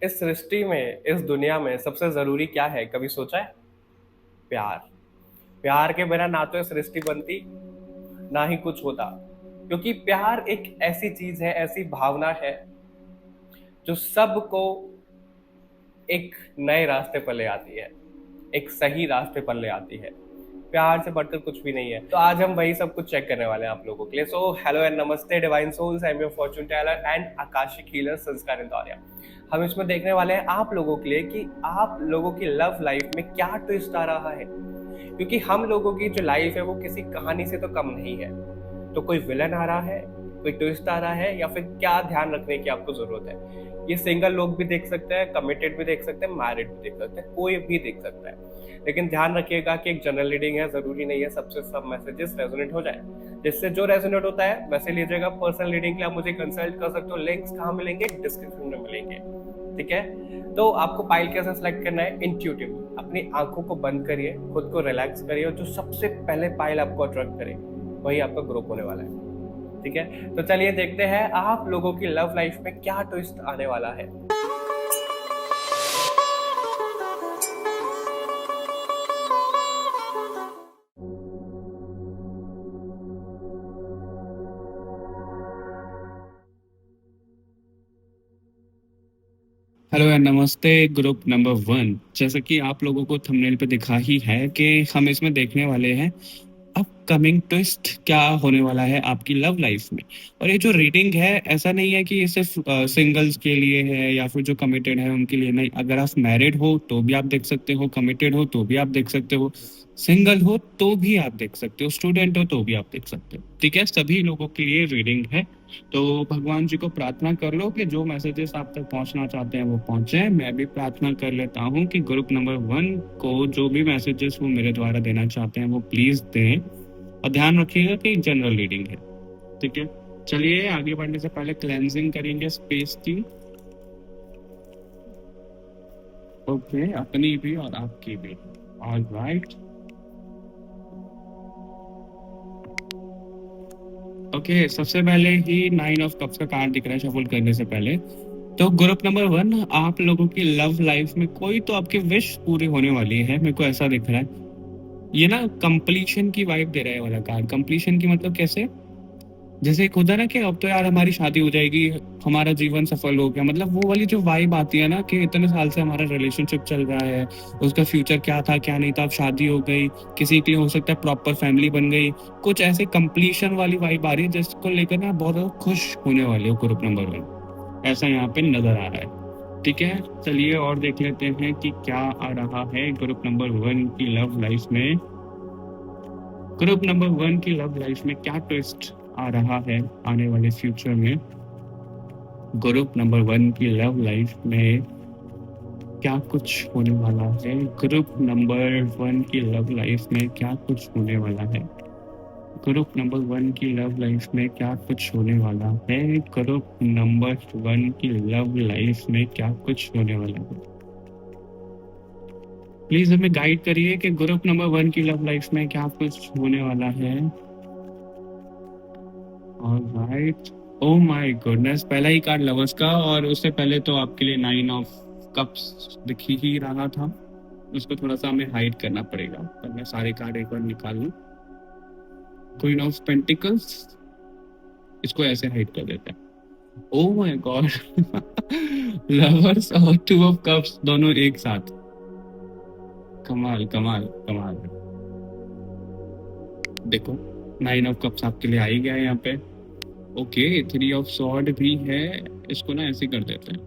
इस सृष्टि में, इस दुनिया में सबसे जरूरी क्या है, कभी सोचा है? प्यार। प्यार के बिना ना तो ये सृष्टि बनती, ना ही कुछ होता। क्योंकि प्यार एक ऐसी चीज है, ऐसी भावना है जो सबको एक नए रास्ते पर ले आती है, एक सही रास्ते पर ले आती है। प्यार से बढ़कर कुछ भी नहीं है। तो आज हम वही सब कुछ चेक करने वाले हैं आप लोगों के लिए। So hello and namaste divine souls, I am your fortune teller and akashic healer Sanskar Indoria. हम इसमें देखने वाले हैं आप लोगों के लिए कि आप लोगों की लव लाइफ में क्या ट्विस्ट आ रहा है। क्योंकि हम लोगों की जो लाइफ है वो किसी कहानी से तो कम नहीं है। तो कोई विलन आ रहा है, कोई ट्विस्ट आ रहा है, या फिर क्या ध्यान रखने की आपको जरूरत है। ये सिंगल लोग भी देख सकते हैं, कमिटेड भी देख सकते हैं, मैरिड भी देख सकते हैं, कोई भी देख सकता है। लेकिन ध्यान रखिएगा कि एक जनरल रीडिंग है, जरूरी नहीं है सबसे सब मैसेजेस रेजोनेट हो जाए। जिससे जो रेजोनेट होता है वैसे लीजिएगा। पर्सनल रीडिंग के लिए आप मुझे कंसल्ट कर सकते हो। लिंक्स कहाँ मिलेंगे? डिस्क्रिप्शन में मिलेंगे। ठीक है। तो आपको पाइल कैसे सेलेक्ट करना है? इंट्यूटिव। अपनी आंखों को बंद करिए, खुद को रिलैक्स करिए, और जो सबसे पहले पाइल आपको अट्रैक्ट करे वही आपका ग्रुप होने वाला है। ठीक है। तो चलिए देखते हैं आप लोगों की लव लाइफ में क्या ट्विस्ट आने वाला है। हेलो एंड नमस्ते ग्रुप नंबर 1। जैसा कि आप लोगों को थंबनेल पे दिखा ही है कि हम इसमें देखने वाले हैं अपकमिंग ट्विस्ट क्या होने वाला है आपकी लव लाइफ में। और ये जो रीडिंग है, ऐसा नहीं है कि ये सिर्फ सिंगल्स के लिए है या फिर जो कमिटेड है उनके लिए। नहीं, अगर आप मैरिड हो तो भी आप देख सकते हो, कमिटेड हो तो भी आप देख सकते हो, सिंगल हो तो भी आप देख सकते हो, स्टूडेंट हो तो भी आप देख सकते हो। ठीक है, सभी लोगों के लिए रीडिंग है। तो भगवान जी को प्रार्थना कर लो कि जो मैसेजेस आप तक पहुंचना चाहते हैं वो पहुंचे। मैं भी प्रार्थना कर लेता हूं कि ग्रुप नंबर 1 को जो भी मैसेजेस वो मेरे द्वारा देना चाहते हैं वो प्लीज दें। और ध्यान रखिएगा कि जनरल रीडिंग है। ठीक है, चलिए आगे बढ़ने से पहले क्लेंजिंग करेंगे स्पेस की। ओके, अपनी भी और आपकी भी। ऑलराइट। ओके, सबसे पहले ही 9 ऑफ कप्स का कार्ड दिख रहा है शफल करने से पहले। तो ग्रुप नंबर 1, आप लोगों की लव लाइफ में कोई तो आपकी विश पूरी होने वाली है, मेरे को ऐसा दिख रहा है। ये ना कंप्लीशन की वाइब दे रहा है वाला कार्ड। कंप्लीशन की मतलब कैसे? जैसे एक होता है ना कि अब तो यार हमारी शादी हो जाएगी, हमारा जीवन सफल हो गया, मतलब वो वाली जो वाइब आती है ना कि इतने साल से हमारा रिलेशनशिप चल रहा है, उसका फ्यूचर क्या था क्या नहीं था, अब शादी हो गई, किसी के लिए हो सकता है प्रॉपर फैमिली बन गई, कुछ ऐसे कंप्लीशन वाली वाइब आ रही है जिसको लेकर ना बहुत ज्यादा खुश होने वाले हो ग्रुप नंबर 1, ऐसा यहाँ पे नजर आ रहा है। ठीक है, चलिए और देख लेते हैं कि क्या आ रहा है ग्रुप नंबर 1 की लव लाइफ में। ग्रुप नंबर 1 की लव लाइफ में क्या ट्विस्ट आ रहा है आने वाले फ्यूचर में। ग्रुप नंबर 1 की लव लाइफ में क्या कुछ होने वाला है। ग्रुप नंबर 1 की लव लाइफ में क्या कुछ होने वाला है। ग्रुप नंबर 1 की लव लाइफ में क्या कुछ होने वाला है। ग्रुप नंबर 1 की लव लाइफ में क्या कुछ होने वाला है। प्लीज हमें गाइड करिए कि ग्रुप नंबर 1 की लव लाइफ में क्या कुछ होने वाला है। ऑलराइट। ओ माय गुडनेस, पहला ही कार्ड लवर्स का, और उससे पहले तो आपके लिए 9 ऑफ कप्स दिख ही रहा था। उसको थोड़ा सा हमें हाइड करना पड़ेगा, पर मैं सारे कार्ड एक बार निकाल लूं। क्वीन ऑफ पेंटिकल्स, इसको ऐसे हाइड कर देते हैं। ओ माय गॉड, लवर्स और 2 ऑफ कप्स दोनों एक साथ। कमाल कमाल कमाल। देखो, 9 ऑफ कप्स आपके लिए आ ही गया है यहाँ पे। ओके, 3 ऑफ सॉर्ड भी है। इसको ना ऐसे कर देते हैं,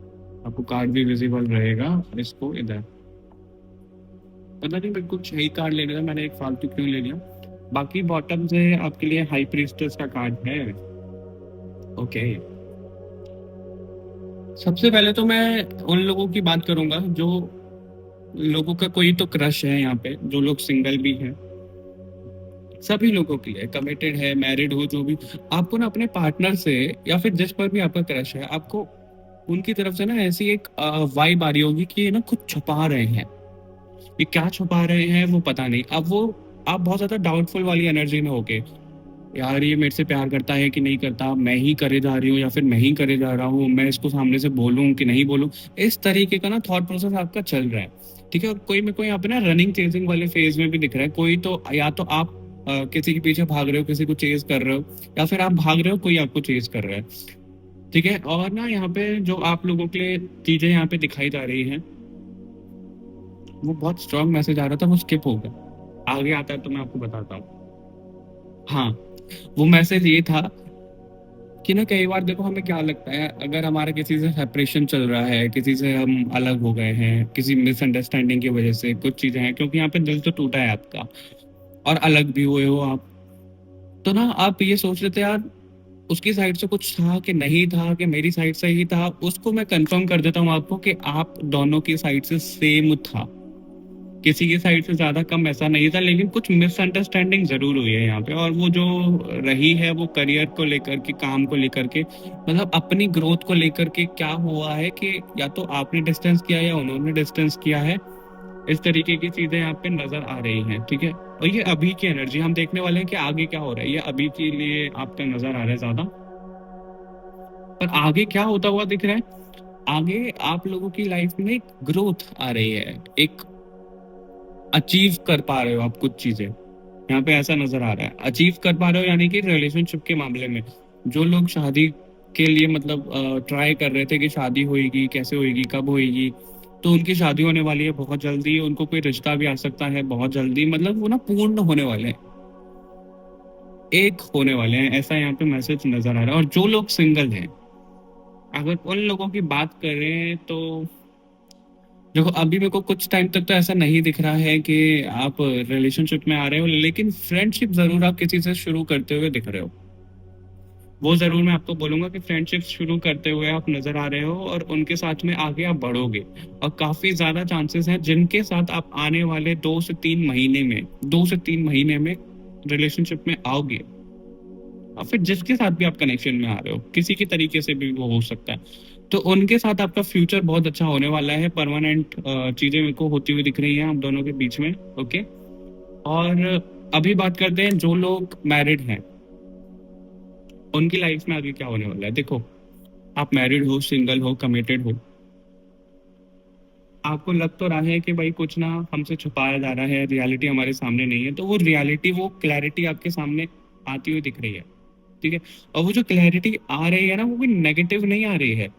आपको कार्ड भी विजिबल रहेगा। इसको इधर, पता नहीं मेरे को 6 कार्ड लेने था, मैंने एक फालतू क्यों ले लिया। बाकी बॉटम से आपके लिए हाई प्रीस्टेस का कार्ड है। ओके, सबसे पहले तो मैं उन लोगों की बात करूंगा जो लोगों का कोई तो क्रश है यहाँ पे, जो लोग सिंगल भी हैं। सभी लोगों के लिए, कमिटेड है, मैरिड हो, जो भी, आपको ना अपने पार्टनर से या फिर जिस पर भी आपका क्रश है, आपको उनकी तरफ से ना ऐसी एक वाइब आ रही होगी कि ये ना कुछ छुपा रहे हैं। ये क्या छुपा रहे हैं वो पता नहीं। अब वो, आप बहुत ज्यादा डाउटफुल वाली एनर्जी में होगे। यार ये मेरे से प्यार करता है कि नहीं करता, मैं ही करे जा रही हूँ या फिर मैं ही करे जा रहा हूँ, मैं इसको सामने से बोलूँ कि नहीं बोलूँ। इस तरीके का ना थॉट प्रोसेस आपका चल रहा है, ठीक है। और कोई मेरे को यहाँ पे ना रनिंग चेजिंग वाले फेज में भी दिख रहा है। कोई तो या तो आप किसी के पीछे भाग रहे हो, किसी को चेज कर रहे हो, या फिर आप भाग रहे हो, कोई आपको चेज कर रहा है, ठीक है। और ना यहाँ पे जो आप लोगों के लिए चीजें यहाँ पे दिखाई जा रही हैं, वो बहुत स्ट्रांग मैसेज आ रहा था, वो स्किप हो गया, आगे आता है तो मैं आपको बताता हूँ। हाँ, वो मैसेज ये था कि ना कई बार देखो हमें क्या लगता है, अगर हमारा किसी से सेपरेशन चल रहा है, किसी से हम अलग हो गए हैं, किसी मिसअंडरस्टैंडिंग की वजह से कुछ चीजें हैं, क्योंकि यहाँ पे दिल तो टूटा है आपका और अलग भी हुए हो आप, तो ना आप ये सोच रहे थे यार उसकी साइड से कुछ था कि नहीं था, कि मेरी साइड से ही था। उसको मैं कंफर्म कर देता हूँ आपको कि आप दोनों की साइड से सेम था, किसी की साइड से ज्यादा कम ऐसा नहीं था, लेकिन कुछ मिसअंडरस्टैंडिंग जरूर हुई है यहाँ पे। और वो जो रही है वो करियर को लेकर के, काम को लेकर के, मतलब अपनी ग्रोथ को लेकर के क्या हुआ है कि या तो आपने डिस्टेंस किया या उन्होंने डिस्टेंस किया है। इस तरीके की चीजें यहाँ पे नजर आ रही हैं, ठीक है। और ये अभी की एनर्जी हम देखने वाले हैं कि आगे क्या हो रहा है, ये अभी के लिए आपका नजर आ रहा है ज्यादा, पर आगे क्या होता हुआ दिख रहा है। आगे आप लोगों की लाइफ में एक ग्रोथ आ रही है, एक अचीव कर पा रहे हो आप कुछ चीजें, यहाँ पे ऐसा नजर आ रहा है। अचीव कर पा रहे हो यानी कि रिलेशनशिप के मामले में जो लोग शादी के लिए मतलब ट्राई कर रहे थे कि शादी होएगी, कैसे होएगी, कब होएगी, तो उनकी शादी होने वाली है बहुत जल्दी, उनको कोई रिश्ता भी आ सकता है बहुत जल्दी, मतलब वो ना पूर्ण होने वाले हैं, एक होने वाले हैं, ऐसा यहाँ पे मैसेज नजर आ रहा है। और जो लोग सिंगल हैं, अगर उन लोगों की बात करें तो देखो अभी मेरे को कुछ टाइम तक तो ऐसा नहीं दिख रहा है कि आप रिलेशनशिप में आ रहे हो, लेकिन फ्रेंडशिप जरूर आप किसी से शुरू करते हुए दिख रहे हो। वो जरूर मैं आपको बोलूंगा कि फ्रेंडशिप शुरू करते हुए आप नजर आ रहे हो और उनके साथ में आगे आप बढ़ोगे। और काफी ज्यादा चांसेस हैं जिनके साथ आप आने वाले 2 से 3 महीने में, 2 से 3 महीने में रिलेशनशिप में आओगे। और फिर जिसके साथ भी आप कनेक्शन में आ रहे हो, किसी की तरीके से भी वो हो सकता है, तो उनके साथ आपका फ्यूचर बहुत अच्छा होने वाला है। परमानेंट चीजें मेरे को होती हुई दिख रही हैं आप दोनों के बीच में, ओके। और अभी बात करते हैं जो लोग मैरिड हैं, उनकी लाइफ में आगे क्या होने वाला है। देखो आप मैरिड हो, सिंगल हो, कमिटेड हो, आपको लग तो रहा है कि भाई कुछ ना हमसे छुपाया जा रहा है, रियलिटी हमारे सामने नहीं है, तो वो रियलिटी, वो क्लैरिटी आपके सामने आती हुई दिख रही है, ठीक है। और वो जो क्लैरिटी आ रही है ना, वो भी नेगेटिव नहीं आ रही है।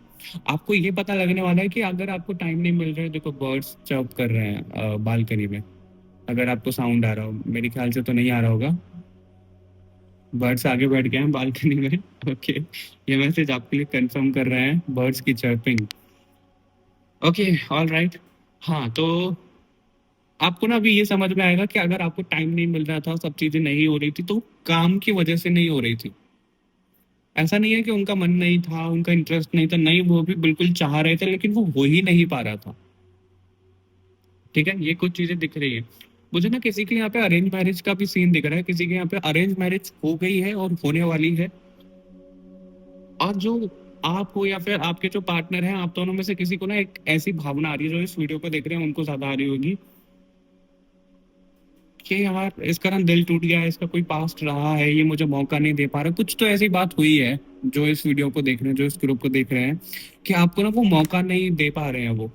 आपको ये पता लगने वाला है कि अगर आपको टाइम नहीं मिल रहा है, देखो बर्ड्स चर्प कर रहे हैं बालकनी में, अगर आपको साउंड आ रहा हो, मेरे ख्याल से तो नहीं आ रहा होगा, बर्ड्स आगे बैठ गए हैं बालकनी में, ओके। ये मैसेज आपके लिए कंफर्म कर रहे हैं बर्ड्स की चर्पिंग, ओके, ऑल राइट। हाँ, तो आपको ना अभी ये समझ में आएगा कि अगर आपको टाइम नहीं मिल रहा था, सब चीजें नहीं हो रही थी, तो काम की वजह से नहीं हो रही थी। ऐसा नहीं है कि उनका मन नहीं था, उनका इंटरेस्ट नहीं था, नहीं, वो भी बिल्कुल चाह रहे थे, लेकिन वो हो ही नहीं पा रहा था, ठीक है। ये कुछ चीजें दिख रही है मुझे ना। किसी के यहाँ पे अरेंज मैरिज का भी सीन दिख रहा है, किसी के यहाँ पे अरेंज मैरिज हो गई है और होने वाली है। और जो आप हो या फिर आपके जो पार्टनर हैं, आप दोनों में से किसी को ना एक ऐसी भावना आ रही है, जो इस वीडियो को देख रहे हैं उनको ज्यादा आ रही होगी, कि यार इसका ना दिल टूट गया है, इसका कोई पास्ट रहा है, ये मुझे मौका नहीं दे पा रहा। कुछ तो ऐसी बात हुई है, जो इस वीडियो को देख रहे हैं, जो इस ग्रुप को देख रहे हैं, कि आपको ना वो मौका नहीं दे पा रहे हैं वो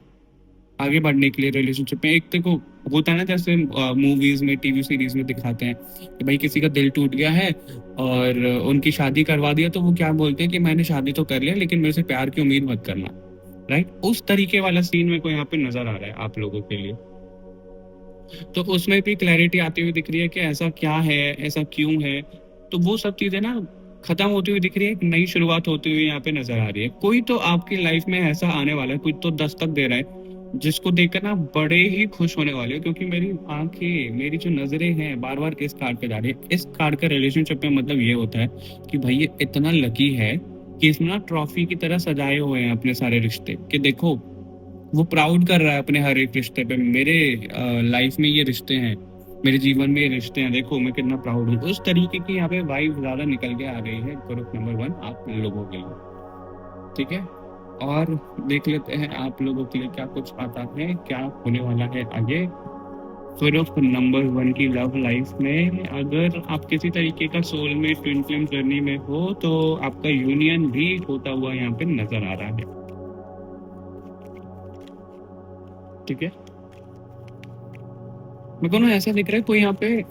आगे बढ़ने के लिए रिलेशनशिप में। एक देखो होता है ना, जैसे मूवीज में, टीवी सीरीज में दिखाते हैं कि भाई किसी का दिल टूट गया है और उनकी शादी करवा दिया, तो वो क्या बोलते हैं कि मैंने शादी तो कर लिया, लेकिन मेरे से प्यार की उम्मीद मत करना, राइट। उस तरीके वाला सीन मेरे को यहाँ पे नजर आ रहा है आप लोगों के लिए। तो उसमें भी क्लैरिटी आती हुई दिख रही है कि ऐसा क्या है, ऐसा क्यों है। तो वो सब चीजें ना खत्म होती हुई दिख रही है, एक नई शुरुआत होती हुई यहाँ पे नजर आ रही है। कोई तो आपकी लाइफ में ऐसा आने वाला है, कोई तो दस्तक दे रहा है, जिसको देखकर ना बड़े ही खुश होने वाले हो। क्योंकि मेरी आंखें, मेरी जो नजरें हैं, बार बार इस कार्ड पे जा रही है। इस कार्ड का रिलेशनशिप में मतलब ये होता है कि भाई ये इतना लकी है कि इसमें ना ट्रॉफी की तरह सजाए हुए हैं अपने सारे रिश्ते, कि देखो वो प्राउड कर रहा है अपने हर एक रिश्ते पे, मेरे लाइफ में ये रिश्ते हैं, मेरे जीवन में ये रिश्ते हैं, देखो मैं कितना प्राउड हूँ। उस तरीके की यहाँ पे वाइब ज्यादा निकल के आ रही है ग्रुप नंबर 1 आप लोगों के लिए, ठीक है। और देख लेते हैं आप लोगों के लिए क्या कुछ आता है, क्या होने वाला है आगे। ग्रुप नंबर वन की लव लाइफ में अगर आप किसी तरीके का सोलमेट ट्विन फ्लेम जर्नी में हो तो आपका यूनियन भी होता हुआ यहाँ पे नजर आ रहा है। ठीक है, मेरे को ना ऐसा दिख रहा है कोई यहाँ पे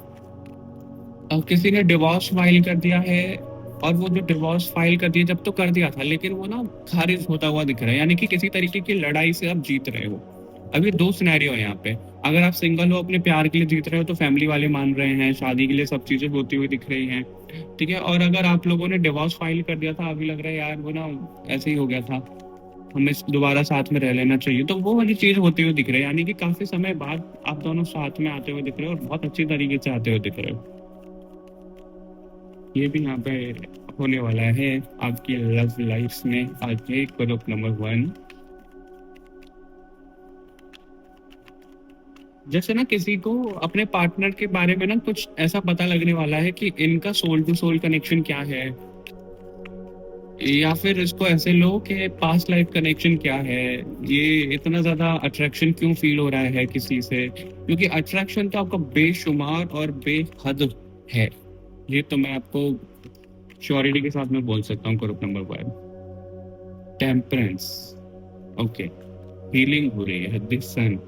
किसी ने डिवोर्स फाइल कर दिया है, और वो जो डिवोर्स फाइल कर दिया जब तो कर दिया था, लेकिन वो ना खारिज होता हुआ दिख रहा है, यानी कि किसी तरीके की लड़ाई से आप जीत रहे हो। अभी दो सिनेरियो है यहाँ पे। अगर आप सिंगल हो, अपने प्यार के लिए जीत रहे हो, तो फैमिली वाले मान रहे हैं, शादी के लिए सब चीजें होती हुई दिख रही हैं। ठीक है, और अगर आप लोगों ने डिवोर्स फाइल कर दिया था, अभी लग रहा है यार वो ना ऐसे ही हो गया था, हमें दोबारा साथ में रह लेना चाहिए, तो वो वाली चीज होती हुई दिख रही है, यानी कि काफी समय बाद आप दोनों साथ में आते हुए दिख रहे हो और बहुत अच्छी तरीके से आते हुए दिख रहे हो। ये भी यहाँ पे होने वाला है आपकी लव लाइफ में। आगे ग्रुप नंबर वन, जैसे ना किसी को अपने पार्टनर के बारे में ना कुछ ऐसा पता लगने वाला है कि इनका सोल टू सोल कनेक्शन क्या है, या फिर इसको ऐसे लो कि पास्ट लाइफ कनेक्शन क्या है, ये इतना ज्यादा अट्रैक्शन क्यों फील हो रहा है किसी से, क्योंकि अट्रैक्शन तो आपका बेशुमार और बेहद है। ये तो मैं आपको श्योरिटी के साथ में बोल सकता हूँ। Group number one, temperance. Okay, healing हो रही है decent.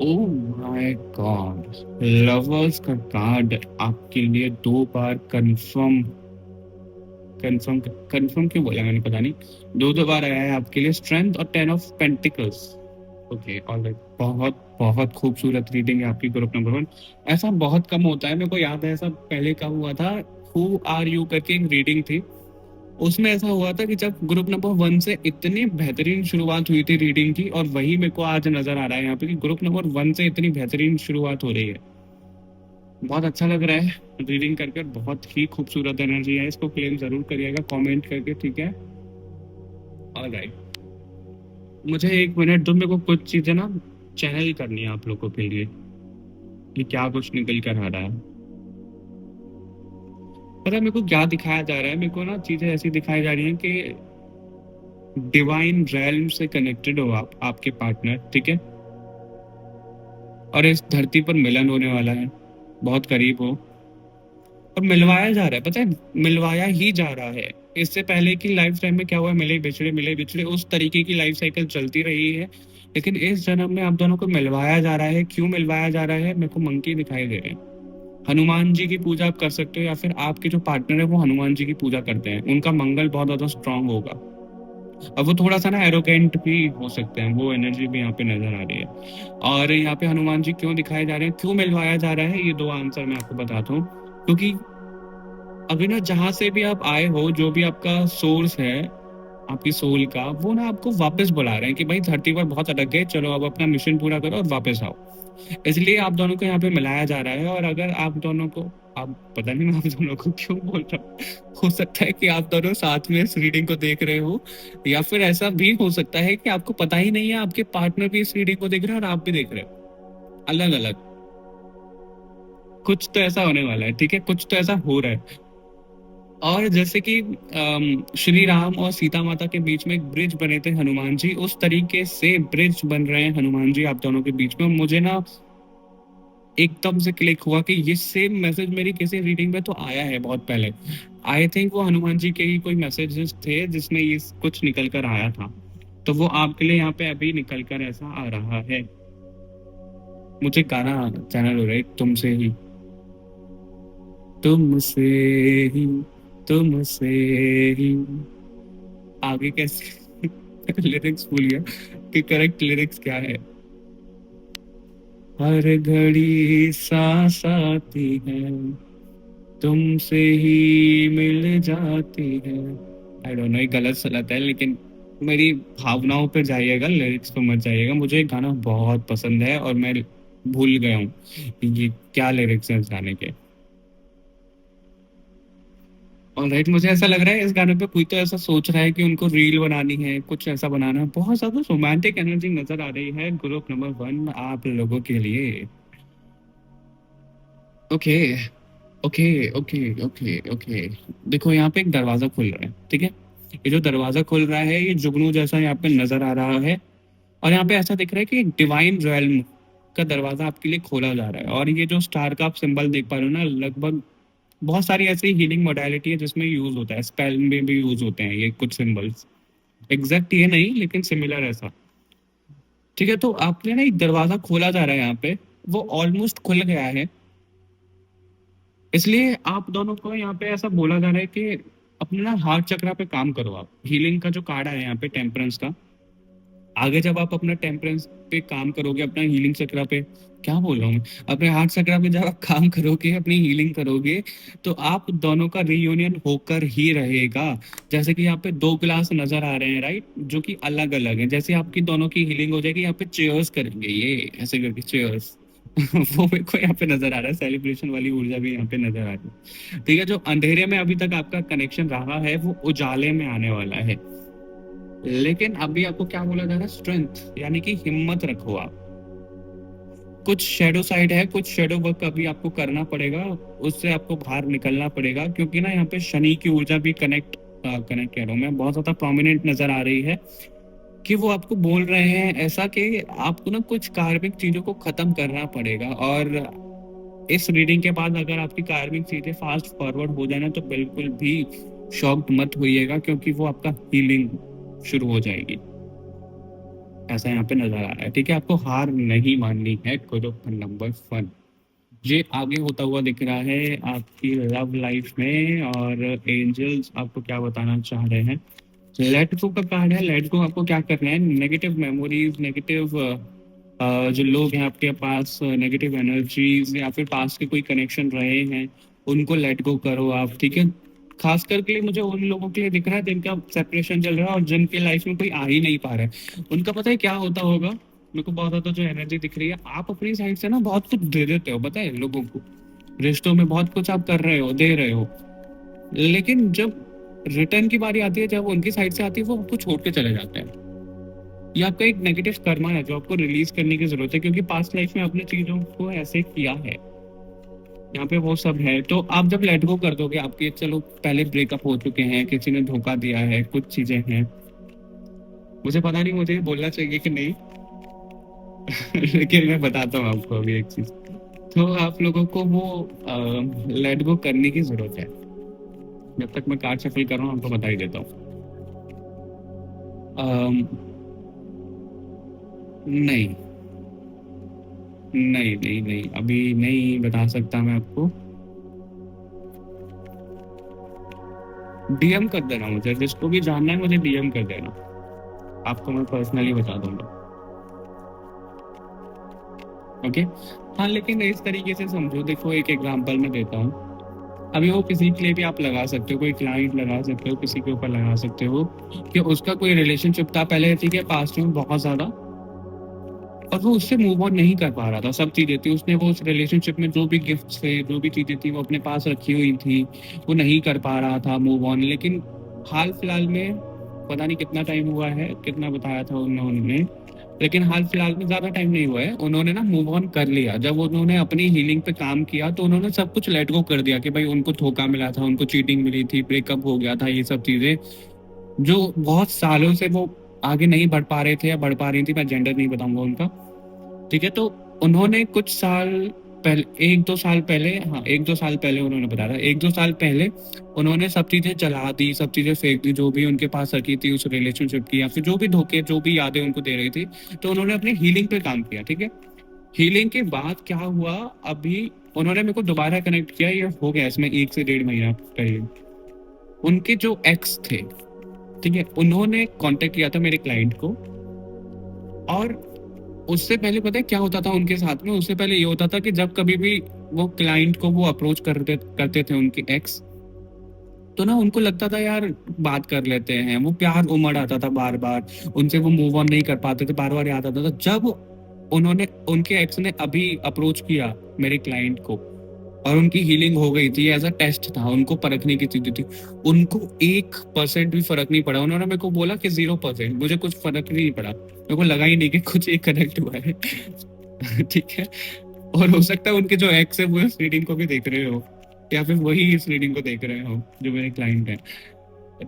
Oh my god, lovers का कार्ड आपके लिए दो बार कंफर्म, कंफर्म कंफर्म क्यों बोला मैंने पता नहीं, दो दो बार आया है आपके लिए। स्ट्रेंथ और 10 ऑफ पेंटिकल्स। ओके, ऑलराइट, बहुत बहुत खूबसूरत रीडिंग है आपकी ग्रुप नंबर वन। ऐसा बहुत कम होता है, मेरे को याद है ऐसा पहले का हुआ था, हु आर यू करके एक रीडिंग थी, उसमें ऐसा हुआ था कि जब ग्रुप नंबर वन से इतनी बेहतरीन शुरुआत हुई थी रीडिंग की, और वही मेरे को आज नजर आ रहा है यहाँ पे कि ग्रुप नंबर वन से इतनी बेहतरीन शुरुआत हो रही है। बहुत अच्छा लग रहा है रीडिंग करके, बहुत ही खूबसूरत एनर्जी है। इसको क्लेम जरूर करिएगा कमेंट करके, ठीक है। ऑलराइट, मुझे 1 मिनट दो, मेरे को कुछ चीजें ना चैनल करनी है आप लोगों के लिए कि क्या कुछ निकल कर आ रहा है। पता है मेरे को क्या दिखाया जा रहा है? मेरे को ना चीजें ऐसी दिखाई जा रही हैं कि डिवाइन रैल्म से कनेक्टेड हो आप, आपके पार्टनर, ठीक है, और इस धरती पर मिलन होने वाला है, बहुत करीब हो, और मिलवाया जा रहा है, पता है, मिलवाया ही जा रहा है। इससे पहले की लाइफ टाइम में क्या हुआ, मिले बिछड़े उस तरीके की लाइफ साइकिल चलती रही है, लेकिन इस जन्म में आप दोनों को मिलवाया जा रहा है। क्यों मिलवाया जा रहा है? मेरे को मंकी दिखाई दे रहे हैं। हनुमान जी की पूजा आप कर सकते हो, या फिर आपके जो पार्टनर है वो हनुमान जी की पूजा करते हैं, उनका मंगल बहुत ज्यादा स्ट्रांग होगा। अब वो थोड़ा सा ना एरोगेंट भी हो सकते हैं, वो एनर्जी भी यहाँ पे नजर आ रही है। और यहाँ पे हनुमान जी क्यों दिखाए जा रहे हैं, क्यों मिलवाया जा रहा है, ये दो आंसर मैं आपको बताता हूँ। क्योंकि अभी ना जहां से भी आप आए हो, जो भी आपका सोर्स है आपकी सोल का, वो ना आपको वापस बुला रहे हैं कि भाई धरती पर बहुत अटक गए, चलो अब अपना मिशन पूरा करो और वापस आओ। इसलिए आप दोनों को यहाँ पे मिलाया जा रहा है। और अगर आप दोनों को, आप, पता नहीं मैं आप दोनों को क्यों बोल रहा हूँ, हो सकता है कि आप दोनों साथ में इस रीडिंग को देख रहे हो, या फिर ऐसा भी हो सकता है कि आपको पता ही नहीं है, आपके पार्टनर भी इस रीडिंग को देख रहे हैं और आप भी देख रहे हो, अलग अलग। कुछ तो ऐसा होने वाला है, ठीक है, कुछ तो ऐसा हो रहा है। और जैसे कि श्री राम और सीता माता के बीच में एक ब्रिज बने थे हनुमान जी, उस तरीके से ब्रिज बन रहे हैं हनुमान जी आप दोनों के बीच में। और मुझे ना एकदम से क्लिक हुआ कि ये सेम मैसेज मेरी किसी रीडिंग में तो आया है बहुत पहले। आई थिंक वो हनुमान जी के ही कोई मैसेजेस थे जिसमें ये कुछ निकल कर आया था, तो वो आपके लिए यहाँ पे अभी निकल कर ऐसा आ रहा है। मुझे गाना चैनल हो रहा है, तुमसे ही, तुमसे ही, तुमसे ही, आगे कैसे लिरिक्स भूल गया कि करेक्ट लिरिक्स क्या है। हर घड़ी सांस आती है, तुमसे ही मिल जाती है। आई डोंट नो, ये गलत सलत है, लेकिन मेरी भावनाओं पे जाइएगा, लिरिक्स पे मत जाइएगा। मुझे ये गाना बहुत पसंद है और मैं भूल गया हूँ कि ये क्या लिरिक्स हैं इस गाने के। ऑलराइट, मुझे ऐसा लग रहा है इस गाने पे कोई तो ऐसा सोच रहा है कि उनको रील बनानी है, कुछ ऐसा बनाना है। बहुत ज्यादा रोमांटिक एनर्जी नजर आ रही है ग्रुप नंबर वन आप लोगों के लिए। Okay okay okay okay okay, देखो यहाँ पे एक दरवाजा खुल रहा है, ठीक है, ये जो दरवाजा खुल रहा है ये जुगनू जैसा यहाँ पे नजर आ रहा है। और यहाँ पे ऐसा दिख रहा है कि एक डिवाइन realm का दरवाजा आपके लिए खोला जा रहा है। और ये जो स्टार का आप सिंबल देख पा रहे हो ना, लगभग बहुत सारी ऐसी हीलिंग मोडालिटी है जिसमें यूज होता है, स्पेल में भी यूज होते हैं ये कुछ सिंबल्स। एग्जैक्ट ये नहीं, लेकिन सिमिलर ऐसा। ठीक है, तो आपने ना एक दरवाजा खोला जा रहा है यहाँ पे, वो ऑलमोस्ट खुल गया है। इसलिए आप दोनों को यहाँ पे ऐसा बोला जा रहा है कि अपने ना हार्ट चक्रा पे काम करो। आप हीलिंग का जो कार्ड है यहाँ पे टेम्परेंस का, आगे जब आप अपना टेम्परेंस पे काम करोगे, अपना हीलिंग चक्रा पे, क्या बोल रहा हूँ मैं, अपने हार्ट चक्रा पे जब आप काम करोगे, अपनी हीलिंग करोगे, तो आप दोनों का रीयूनियन होकर ही रहेगा। जैसे कि यहाँ पे दो ग्लास नजर आ रहे हैं, राइट, जो कि अलग अलग हैं। जैसे आपकी दोनों की हीलिंग हो जाएगी, यहाँ पे चेयर्स करेंगे ये ऐसे करके, चेयर्स वो मेरे को यहाँ पे नजर आ रहा है, सेलिब्रेशन वाली ऊर्जा भी यहाँ पे नजर आ रही है। ठीक है, जो अंधेरे में अभी तक आपका कनेक्शन रहा है, वो उजाले में आने वाला है। लेकिन अभी आपको क्या बोला जा रहा है, स्ट्रेंथ, यानी कि हिम्मत रखो आप। कुछ शेडो साइड है, कुछ शेडो वर्क अभी आपको करना पड़ेगा, उससे आपको बाहर निकलना पड़ेगा, क्योंकि ना यहाँ पे शनि की ऊर्जा भी कनेक्ट कह रहा हूँ मैं, बहुत ज्यादा प्रोमिनेंट नजर आ रही है। कि वो आपको बोल रहे हैं ऐसा कि आपको ना कुछ कार्मिक चीजों को खत्म करना पड़ेगा। और इस रीडिंग के बाद अगर आपकी कार्मिक चीजें फास्ट फॉरवर्ड हो जाए ना, तो बिल्कुल भी शॉक्ड मत होइएगा, क्योंकि वो आपका हीलिंग शुरू हो जाएगी, ऐसा यहाँ पे नजर आ रहा है। ठीक है, आपको हार नहीं माननी है। ग्रुप नंबर 1 ये आगे होता हुआ दिख रहा है आपकी लव लाइफ में, और एंजल्स आपको क्या बताना चाह रहे हैं। लेट गो का कार्ड है। लेट गो आपको क्या करना है, नेगेटिव मेमोरीज, नेगेटिव जो लोग हैं आपके पास, नेगेटिव एनर्जीज या फिर पास्ट के कोई कनेक्शन रहे हैं, उनको लेट गो करो आप। ठीक है, खास करके मुझे उन लोगों के लिए दिख रहा है जिनका सेपरेशन चल रहा है और जिनके लाइफ में कोई आ ही नहीं पा रहा है। उनका पता है क्या होता होगा, मेरे को बहुत ज्यादा जो एनर्जी दिख रही है, आप अपनी साइड से ना बहुत कुछ दे देते हो, पता है लोगों को, रिश्तों में बहुत कुछ आप कर रहे हो, दे रहे हो, लेकिन जब रिटर्न की बारी आती है, जब उनकी साइड से आती है, वो आपको छोड़ के चले जाते हैं। ये आपका एक नेगेटिव कर्मा है जो आपको रिलीज करने की जरूरत है, क्योंकि पास्ट लाइफ में आपने चीजों को ऐसे किया है। यहाँ पे वो सब है, तो आप जब लेट गो कर दोगे, आपके चलो पहले ब्रेकअप हो चुके हैं, किसी ने धोखा दिया है, कुछ चीजें हैं, मुझे पता नहीं मुझे बोलना चाहिए कि नहीं लेकिन मैं बताता हूँ आपको अभी एक चीज। तो आप लोगों को वो लेट गो करने की जरूरत है। जब तक मैं कार्ड शफल कर रहा हूँ आपको बता ही देता हूँ। अम, नहीं नहीं नहीं नहीं, अभी नहीं बता सकता मैं आपको। डीएम कर देना मुझे, जिसको भी जानना है मुझे डीएम कर देना, आपको मैं पर्सनली बता दूंगा। ओके, हाँ, लेकिन इस तरीके से समझो, देखो एक एग्जांपल मैं देता हूँ। अभी वो किसी के लिए भी आप लगा सकते हो, कोई क्लाइंट लगा सकते हो, किसी के ऊपर लगा सकते हो कि उसका कोई रिलेशनशिप था पहले, ठीक है, पास्ट में बहुत ज्यादा, और वो उससे मूव ऑन नहीं कर पा रहा था। सब चीजें थी उसने, वो उस रिलेशनशिप में जो भी गिफ्ट्स थे, जो भी चीजें थी, वो अपने पास रखी हुई थी, वो नहीं कर पा रहा था मूव ऑन। लेकिन हाल फिलहाल में, पता नहीं कितना टाइम हुआ है, कितना बताया था उन्होंने, लेकिन हाल फिलहाल में ज्यादा टाइम नहीं हुआ है, उन्होंने ना मूव ऑन कर लिया। जब उन्होंने अपनी हीलिंग पे काम किया, तो उन्होंने सब कुछ लेट गो कर दिया कि भाई उनको धोखा मिला था, उनको चीटिंग मिली थी, ब्रेकअप हो गया था, ये सब चीजें जो बहुत सालों से वो आगे नहीं बढ़ पा रहे थे या बढ़ पा रही थी, मैं जेंडर नहीं बताऊंगा उनका। ठीक है, तो उन्होंने कुछ साल पहले, 1-2 साल पहले, हाँ 1-2 साल पहले उन्होंने बताया, 1-2 साल पहले उन्होंने सब चीजें जला दी, सब चीजें फेंक दी, जो भी उनके पास रखी थी उस रिलेशनशिप की, या फिर जो भी धोखे, जो भी यादें उनको दे रही थी। तो उन्होंने अपनी हीलिंग पे काम किया। ठीक है, हीलिंग के बाद क्या हुआ, अभी उन्होंने मेरे को दोबारा कनेक्ट किया, ये हो गया इसमें 1 से 1.5 महीना करीब। उनके जो एक्स थे, ठीक है, उन्होंने कांटेक्ट किया था मेरे क्लाइंट को। और उससे पहले पता है क्या होता था उनके साथ में, उससे पहले ये होता था कि जब कभी भी वो क्लाइंट को वो अप्रोच करते थे उनके एक्स, तो ना उनको लगता था यार बात कर लेते हैं, वो प्यार उमड़ आता था बार बार, उनसे वो मूव ऑन नहीं कर पाते थे, बार बार याद आता था। जब उन्होंने, उनके एक्स ने अभी अप्रोच किया मेरे क्लाइंट को, और उनकी हीलिंग हो गई थी, एज अ टेस्ट था, उनको परखने की चीज थी, उनको 1% भी फर्क नहीं पड़ा। उन्होंने मेरे को बोला कि 0%, मुझे कुछ फर्क नहीं पड़ा, मेरे को लगा ही नहीं कि कुछ एक कनेक्ट हुआ है ठीक है, और हो सकता है उनके जो एक्स है वो इस रीडिंग को भी देख रहे हो, या फिर वही इस रीडिंग को देख रहे हो जो मेरे क्लाइंट है,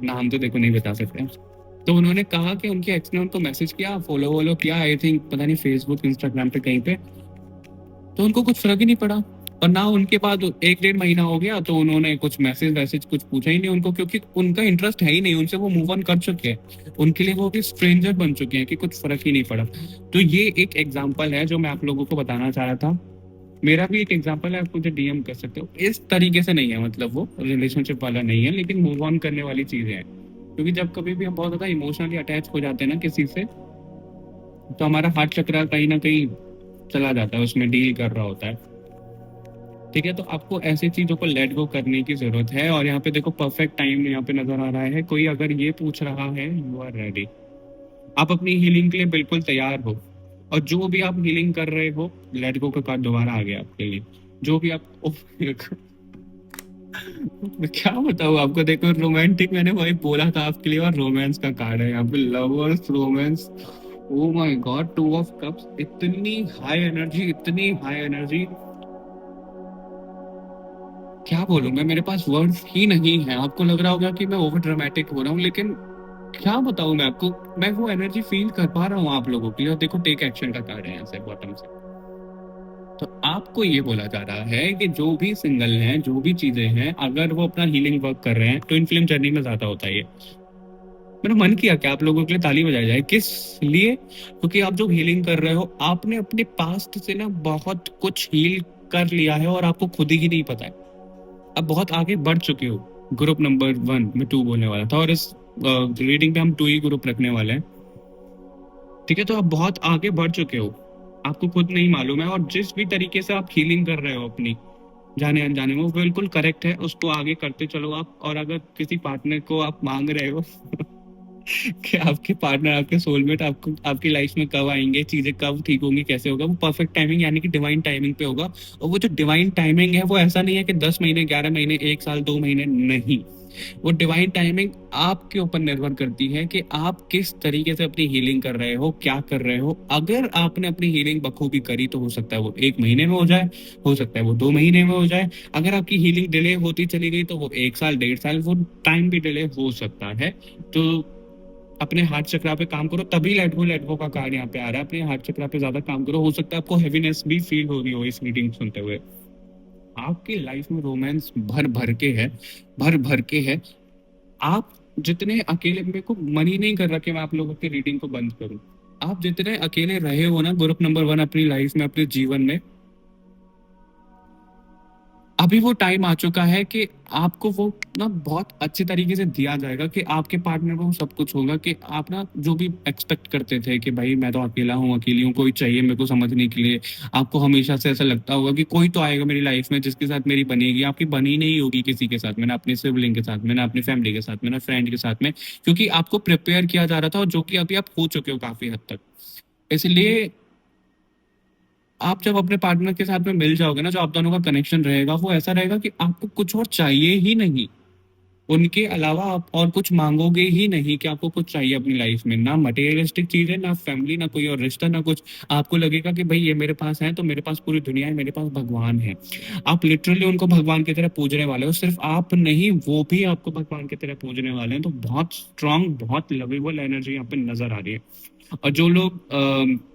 नाम तो देखो नहीं बता सकते। तो उन्होंने कहा कि उनके एक्स ने उनको मैसेज किया, फॉलो वॉलो किया, आई थिंक पता नहीं फेसबुक इंस्टाग्राम पे कहीं पे, तो उनको कुछ फर्क ही नहीं पड़ा। और ना उनके बाद 1 डेढ़ महीना हो गया तो उन्होंने कुछ मैसेज वैसेज कुछ पूछा ही नहीं उनको, क्योंकि उनका इंटरेस्ट है ही नहीं उनसे, वो मूव ऑन कर चुके हैं। उनके लिए वो भी स्ट्रेंजर बन चुके हैं कि कुछ फर्क ही नहीं पड़ा। तो ये एक एग्जाम्पल है जो मैं आप लोगों को बताना चाह रहा था। मेरा भी एक एग्जांपल है, आप मुझे डीएम कर सकते हो। इस तरीके से नहीं है, मतलब वो रिलेशनशिप वाला नहीं है, लेकिन मूव ऑन करने वाली चीजें हैं। क्योंकि जब कभी भी हम बहुत ज्यादा इमोशनली अटैच हो जाते हैं ना किसी से, तो हमारा हार्ट चक्र कहीं ना कहीं चला जाता है, उसमें डील कर रहा होता है। ठीक है, तो आपको ऐसी चीजों को लेट गो करने की जरूरत है। और यहाँ पे देखो परफेक्ट टाइम यहाँ पे नजर आ रहा है। कोई अगर ये पूछ रहा है, यू आर रेडी, आप अपनी हीलिंग के लिए बिल्कुल तैयार हो। और जो भी आप हीलिंग कर रहे हो, लेट गो का कार्ड दोबारा आ गया आपके लिए। जो भी आप मैं क्या बताऊँ आपको, देखो रोमांटिक मैंने वही बोला था आपके लिए, और रोमांस का कार्ड है यहाँ पे, lovers romance. Oh my God, 2 of cups, इतनी हाई एनर्जी, इतनी हाई एनर्जी, क्या बोलूं मैं, मेरे पास वर्ड्स ही नहीं है। आपको लग रहा होगा कि मैं ओवर ड्रामेटिक हो रहा हूँ, लेकिन क्या बताऊं मैं आपको, मैं वो एनर्जी फील कर पा रहा हूँ आप लोगों की। और देखो टेक एक्शन का कार्ड है यहाँ से बॉटम से। तो आपको ये बोला जा रहा है कि जो भी सिंगल हैं, जो भी चीजें हैं, अगर वो अपना हीलिंग वर्क कर रहे हैं, तो इन फिल्म जर्नी में ज्यादा होता है ये। मेरा मन किया कि आप लोगों के लिए ताली बजाई जाए। किस लिए? क्योंकि आप जो हीलिंग कर रहे हो, आपने अपने पास्ट से ना बहुत कुछ हील कर लिया है और आपको खुद ही नहीं पता है। अब बहुत आगे बढ़ चुके हो। ग्रुप नंबर 1 में 2 बोलने वाला था, और इस रीडिंग पे हम 2 ही ग्रुप रखने वाले हैं। ठीक है, तो आप बहुत आगे बढ़ चुके हो, आपको खुद नहीं मालूम है। और जिस भी तरीके से आप हीलिंग कर रहे हो अपनी, जाने अनजाने में, वो बिल्कुल करेक्ट है, उसको आगे करते चलो आप। और अगर किसी पार्टनर को आप मांग रहे हो कि आपके पार्टनर, आपके सोलमेट आपको आपकी लाइफ में कब आएंगे, चीजें कब ठीक होंगी, कैसे होगा, वो परफेक्ट टाइमिंग यानी कि डिवाइन टाइमिंग पे होगा। और वो जो डिवाइन टाइमिंग है, वो ऐसा नहीं है कि 10 महीने, 11 महीने, 1 साल, 2 महीने, नहीं। वो डिवाइन टाइमिंग आपके ऊपर निर्भर करती है कि आप किस तरीके से अपनी हीलिंग कर रहे हो, क्या कर रहे हो। अगर आपने अपनी हीलिंग बखूबी करी, तो हो सकता है वो 1 महीने में हो जाए, हो सकता है वो 2 महीने में हो जाए। अगर आपकी हीलिंग डिले होती चली गई, तो वो 1 साल, 1.5 साल, वो टाइम भी डिले हो सकता है। तो अपने हार्ट चक्रा पे काम करो, तभी लेट गो का कार्ड यहाँ पे आ रहा है। अपने हार्ट चक्रा पे ज्यादा काम करो। हो सकता है आपको हैवीनेस भी फील हो रही हो इस रीडिंग सुनते हुए। आपकी लाइफ में रोमांस भर भर के है, भर भर के है। आप जितने अकेले, मेरे को मन ही नहीं कर रहा कि मैं आप लोगों की रीडिंग को बंद करूं। आप जितने अकेले रहे हो ना ग्रुप नंबर 1 अपनी लाइफ में, अपने जीवन में, अभी वो टाइम आ चुका है कि आपको वो ना बहुत अच्छे तरीके से दिया जाएगा, कि आपके पार्टनर को सब कुछ होगा। कि आप ना जो भी एक्सपेक्ट करते थे कि भाई मैं तो अकेला हूँ, अकेली हूँ, कोई चाहिए मेरे को समझने के लिए, आपको हमेशा से ऐसा लगता होगा कि कोई तो आएगा मेरी लाइफ में जिसके साथ मेरी बनेगी। आपकी बनी नहीं होगी किसी के साथ में, ना अपने सिबलिंग के साथ में, ना अपनी फैमिली के साथ में, ना फ्रेंड के साथ में, क्योंकि आपको प्रिपेयर किया जा रहा था, और जो कि अभी आप हो चुके हो काफी हद तक। इसलिए आप जब अपने पार्टनर के साथ में मिल जाओगे ना, जो आप दोनों का कनेक्शन रहेगा, वो ऐसा रहेगा कि आपको कुछ और चाहिए ही नहीं। उनके अलावा आप और कुछ मांगोगे ही नहीं, कि आपको कुछ चाहिए अपनी लाइफ में, ना मटेरियलिस्टिक चीज है, ना फैमिली, ना कोई और रिश्ता, ना कुछ। आपको लगेगा कि भाई ये मेरे पास है, तो मेरे पास पूरी दुनिया है, मेरे पास भगवान है। आप लिटरली उनको भगवान की तरह पूजने वाले हो। सिर्फ आप नहीं, वो भी आपको भगवान की तरह पूजने वाले हैं। तो बहुत स्ट्रांग, बहुत लवेबल एनर्जी यहाँ पे नजर आ रही है। और जो लोग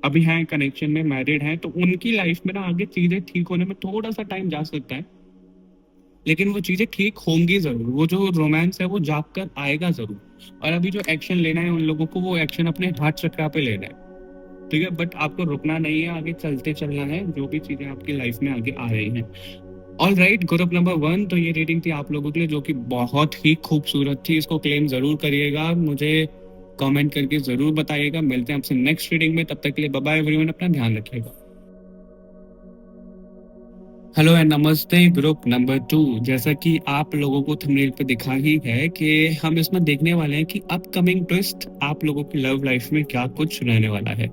अभी हैं कनेक्शन में, मैरिड हैं, तो उनकी लाइफ में ना आगे चीजें ठीक होने में थोड़ा सा टाइम जा सकता है, लेकिन वो चीजें ठीक होंगी जरूर। वो जो रोमांस है वो जाग कर आएगा जरूर। और अभी जो एक्शन लेना है उन लोगों को, वो एक्शन अपने हाथ चक्रा पे लेना है। ठीक है, बट आपको रुकना नहीं है, आगे चलते चलना है, जो भी चीजें आपकी लाइफ में आगे आ रही हैं। ऑल राइट, ग्रुप नंबर 1, तो ये रीडिंग थी आप लोगों के लिए, जो कि बहुत ही खूबसूरत थी। इसको क्लेम जरूर करिएगा, मुझे कमेंट करके जरूर बताइएगा। मिलते हैं आपसे नेक्स्ट रीडिंग में, तब तक के लिए बाय बाय एवरीवन, अपना ध्यान रखिएगा। हेलो एंड नमस्ते ग्रुप नंबर 2। जैसा कि आप लोगों को थंबनेल पे दिखा ही है कि हम इसमें देखने वाले हैं कि अपकमिंग ट्विस्ट आप लोगों की लव लाइफ में क्या कुछ रहने वाला है।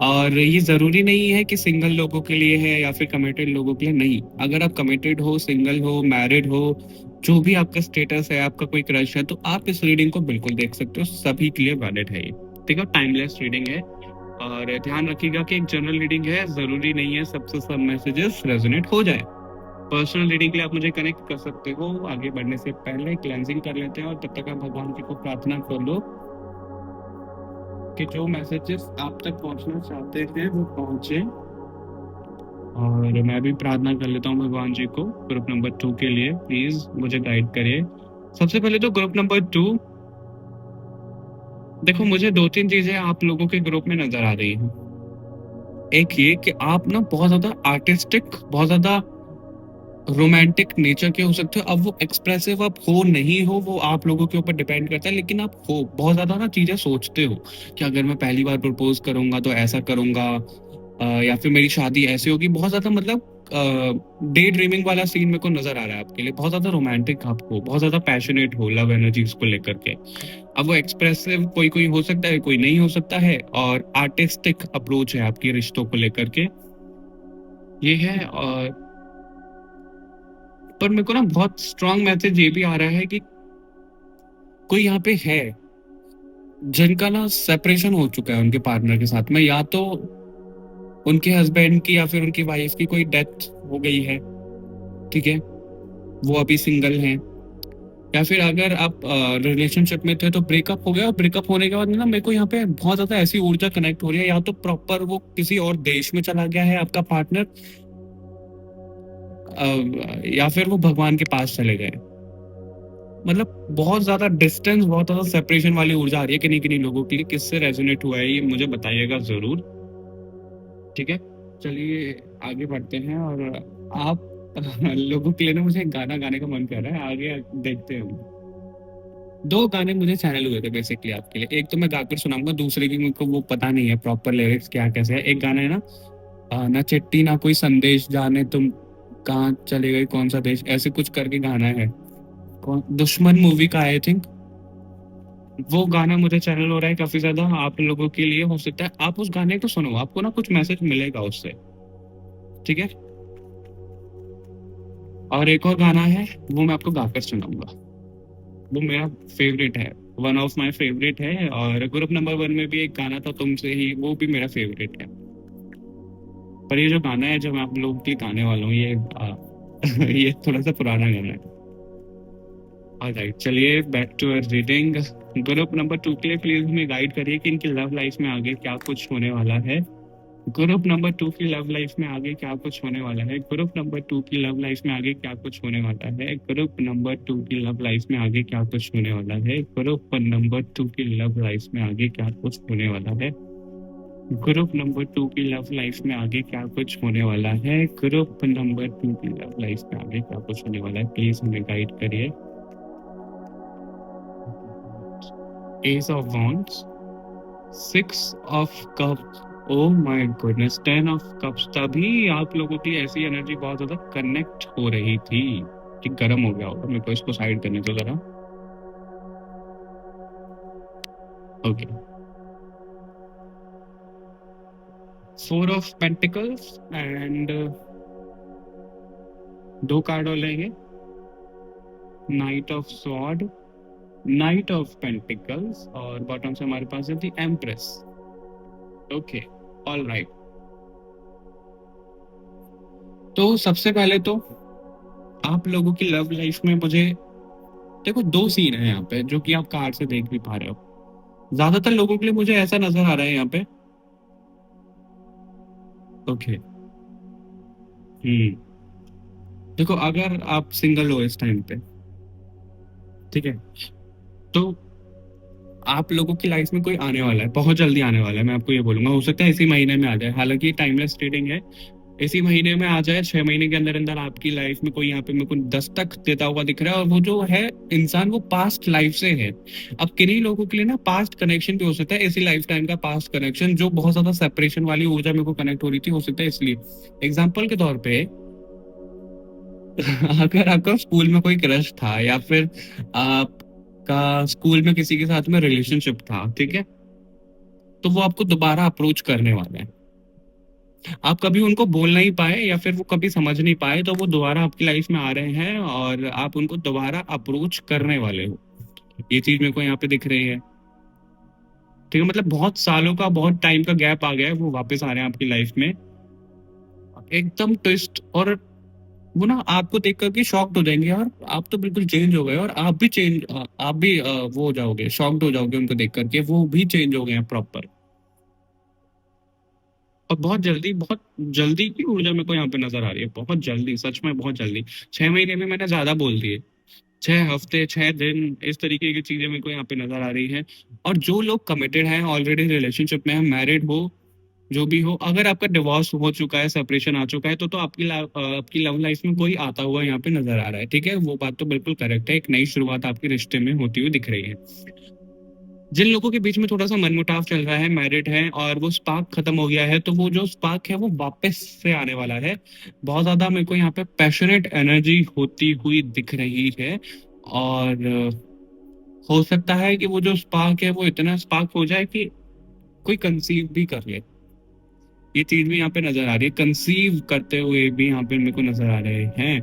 और ये जरूरी नहीं है कि सिंगल लोगों के लिए है या फिर कमिटेड लोगों के लिए, नहीं। अगर आप कमिटेड हो, सिंगल हो, मैरिड हो, जो भी आपका स्टेटस है, आपका कोई क्रश है, तो आप इस रीडिंग को बिल्कुल देख सकते हो। सभी के लिए वैलिड है ये। ठीक है, टाइमलेस रीडिंग है। और ध्यान रखिएगा कि एक जनरल रीडिंग है, जरूरी नहीं है सबसे सब मैसेजेस रेजोनेट हो जाए। पर्सनल रीडिंग के लिए आप मुझे कनेक्ट कर सकते हो। आगे बढ़ने से पहले क्लेंजिंग कर लेते हैं, और तब तक आप भगवान जी को प्रार्थना कर लो कि जो मैसेजेस आप तक पहुंचना चाहते हैं वो पहुंचे। और मैं भी प्रार्थना कर लेता हूँ भगवान जी को ग्रुप नंबर 2 के लिए, प्लीज मुझे गाइड करिए। सबसे पहले तो ग्रुप नंबर 2, देखो मुझे दो तीन चीजें आप लोगों के ग्रुप में नजर आ रही हैं। एक ये कि आप ना बहुत ज्यादा आर्टिस्टिक, बहुत ज्यादा रोमांटिक नेचर के हो सकते हो। अब वो एक्सप्रेसिव आप हो नहीं हो वो आप लोगों के ऊपर डिपेंड करता है, लेकिन आप हो बहुत ज्यादा ना चीजें सोचते हो कि अगर मैं पहली बार प्रपोज करूंगा तो ऐसा करूंगा, या फिर मेरी शादी ऐसी होगी। बहुत ज्यादा मतलब डे ड्रीमिंग वाला सीन मेरे को नजर आ रहा है आपके लिए। बहुत ज्यादा रोमांटिक आप हो, बहुत ज्यादा पैशनेट हो लव एनर्जीज को लेकर के। अब वो एक्सप्रेसिव कोई कोई हो सकता है, कोई नहीं हो सकता है, और आर्टिस्टिक अप्रोच है आपकी रिश्तों को लेकर के, ये है। और पर मेरे को ना बहुत स्ट्रांग मैसेज ये भी आ रहा है कि कोई यहाँ पे है जिनका ना सेपरेशन हो चुका है उनके पार्टनर के साथ में, या तो उनके हस्बैंड की या फिर उनकी वाइफ की कोई डेथ हो गई है, ठीक है, वो अभी सिंगल हैं। या फिर अगर आप रिलेशनशिप में थे तो ब्रेकअप हो गया, और ब्रेकअप होने के बाद ना मेरे को यहाँ पे बहुत ज्यादा ऐसी ऊर्जा कनेक्ट हो रही है, या तो प्रॉपर वो किसी और देश में चला गया है आपका पार्टनर, या फिर वो भगवान के पास चले गए। मतलब बहुत ज्यादा डिस्टेंस, बहुत ज्यादा सेपरेशन वाली ऊर्जा आ रही है किन्हीं किन्हीं लोगों के लिए। किससे रेजोनेट हुआ है ये मुझे बताइएगा जरूर, ठीक है। चलिए आगे बढ़ते हैं, और आप लोगों के लिए ना मुझे एक गाना गाने का मन कर रहा है, आगे देखते हैं हम। दो गाने मुझे चैनल हुए थे बेसिकली आपके लिए, एक तो मैं गाकर सुनाऊंगा, दूसरे की मुझको वो पता नहीं है प्रॉपर लिरिक्स क्या कैसे है। एक गाना है ना, ना चिट्ठी ना कोई संदेश, जाने तुम कहाँ चले गए कौन सा देश, ऐसे कुछ करके गाना है। कौन, दुश्मन मूवी का आई थिंक। वो गाना मुझे चैनल हो रहा है काफी ज्यादा, आप लोगों के लिए हो सकता है आप उस गाने को सुनो, आपको ना कुछ मैसेज मिलेगा उससे, ठीक है। और एक और गाना है, वो मैं आपको गाकर सुनाऊंगा। वो मेरा फेवरेट है, वन ऑफ माय फेवरेट है। और ग्रुप नंबर 1 में भी एक गाना था तुमसे ही, वो भी मेरा फेवरेट है। पर ये जो गाना है जो मैं आप लोगों के लिए गाने वाला हूँ, ये ये थोड़ा सा पुराना गाना है। ऑलराइट, चलिए back to reading. Group number 2 के लिए प्लीज हमें गाइड करिए कि इनकी लव लाइफ में आगे क्या कुछ होने वाला है। ग्रुप नंबर 2 की लव लाइफ में आगे क्या कुछ होने वाला है। ग्रुप नंबर 2 की लव लाइफ में आगे क्या कुछ होने वाला है। ग्रुप नंबर 2 की लव लाइफ में आगे क्या कुछ होने वाला है। ग्रुप नंबर 2 की लव लाइफ में आगे क्या कुछ होने वाला है। ग्रुप नंबर 2 की लव लाइफ में आगे क्या कुछ होने वाला है। ग्रुप नंबर 2 की लव लाइफ में आगे क्या कुछ होने वाला है, प्लीज हमें गाइड करिए। S of wands, 6 of cups, O my goodness, 10 of cups. तभी आप लोगों की ऐसी एनर्जी बहुत ज्यादा कनेक्ट हो रही थी कि गर्म हो गया होगा। मेरे को इसको साइड करने दो जरा। ओके, 4 ऑफ पेंटिकल्स एंड दो कार्ड और लेंगे, night of sword, night of pentacles, और बॉटम से हमारे पास है the empress. Okay, all right. तो सबसे पहले तो आप लोगों की लव लाइफ में मुझे देखो दो सीन है यहाँ पे जो कि आप कार्ड से देख भी पा रहे हो। ज्यादातर लोगों के लिए मुझे ऐसा नजर आ रहा है यहाँ पे। ओके, देखो अगर आप सिंगल हो इस टाइम पे, ठीक है, तो आप लोगों की लाइफ में कोई आने वाला है, बहुत जल्दी आने वाला है। मैं आपको ये बोलूंगा, हो सकता है इसी महीने में आ जाए, हालांकि टाइमलेस रीडिंग है। इसी महीने में आ जाए, 6 महीने के अंदर अंदर आपकी लाइफ में कोई यहाँ पे मेरे को दस्तक देता हुआ दिख रहा है। और वो जो है इंसान, वो पास्ट लाइफ से है। अब किन्हीं लोगों के लिए ना पास्ट कनेक्शन भी हो सकता है, इसी लाइफ टाइम का पास्ट कनेक्शन, जो बहुत ज्यादा सेपरेशन वाली ऊर्जा मेरे को कनेक्ट हो रही थी, हो सकता है इसलिए। एग्जाम्पल के तौर पे अगर आपका स्कूल में कोई क्रश था, या फिर आपका स्कूल में किसी के साथ में रिलेशनशिप था, ठीक है, तो वो आपको दोबारा अप्रोच करने वाला है। आप कभी उनको बोल नहीं पाए या फिर वो कभी समझ नहीं पाए, तो वो दोबारा आपकी लाइफ में आ रहे हैं और आप उनको दोबारा अप्रोच करने वाले हो। ये चीज मेरे को यहाँ पे दिख रही है, ठीक है। मतलब बहुत सालों का, बहुत टाइम का गैप आ गया है, वो वापस आ रहे हैं आपकी लाइफ में एकदम ट्विस्ट। और वो ना आपको देख करके शॉक्ड हो जाएंगे, और आप तो बिल्कुल चेंज हो गए, और आप भी वो हो जाओगे, शॉक्ड हो जाओगे उनको देख करके, वो भी चेंज हो गए हैं प्रॉपर। और बहुत जल्दी की ऊर्जा मेरे को यहाँ पे नजर आ रही है, बहुत जल्दी, सच में बहुत जल्दी। 6 महीने में मैंने ज्यादा बोल दिए, 6 हफ्ते 6 दिन, इस तरीके की चीजें मेरे को यहाँ पे नजर आ रही है। और जो लोग कमिटेड हैं, ऑलरेडी रिलेशनशिप में है, मैरिड हो, जो भी हो, अगर आपका डिवोर्स हो चुका है, सेपरेशन आ चुका है, तो आपकी लव लाइफ में कोई आता हुआ यहाँ पे नजर आ रहा है, ठीक है, वो बात तो बिल्कुल करेक्ट है, एक नई शुरुआत आपके रिश्ते में होती हुई दिख रही है। जिन लोगों के बीच में थोड़ा सा मनमुटाव चल रहा है, मैरिड है और वो स्पार्क खत्म हो गया है, तो वो जो स्पार्क है वो वापस से आने वाला है। बहुत ज्यादा मेरे को यहाँ पे पैशनेट एनर्जी होती हुई दिख रही है। और हो सकता है कि वो जो स्पार्क है वो इतना स्पार्क हो जाए कि कोई कंसीव भी कर ले। ये चीज भी यहाँ पे नजर आ रही है, कंसीव करते हुए भी यहाँ पे मेरे को नजर आ रहे हैं।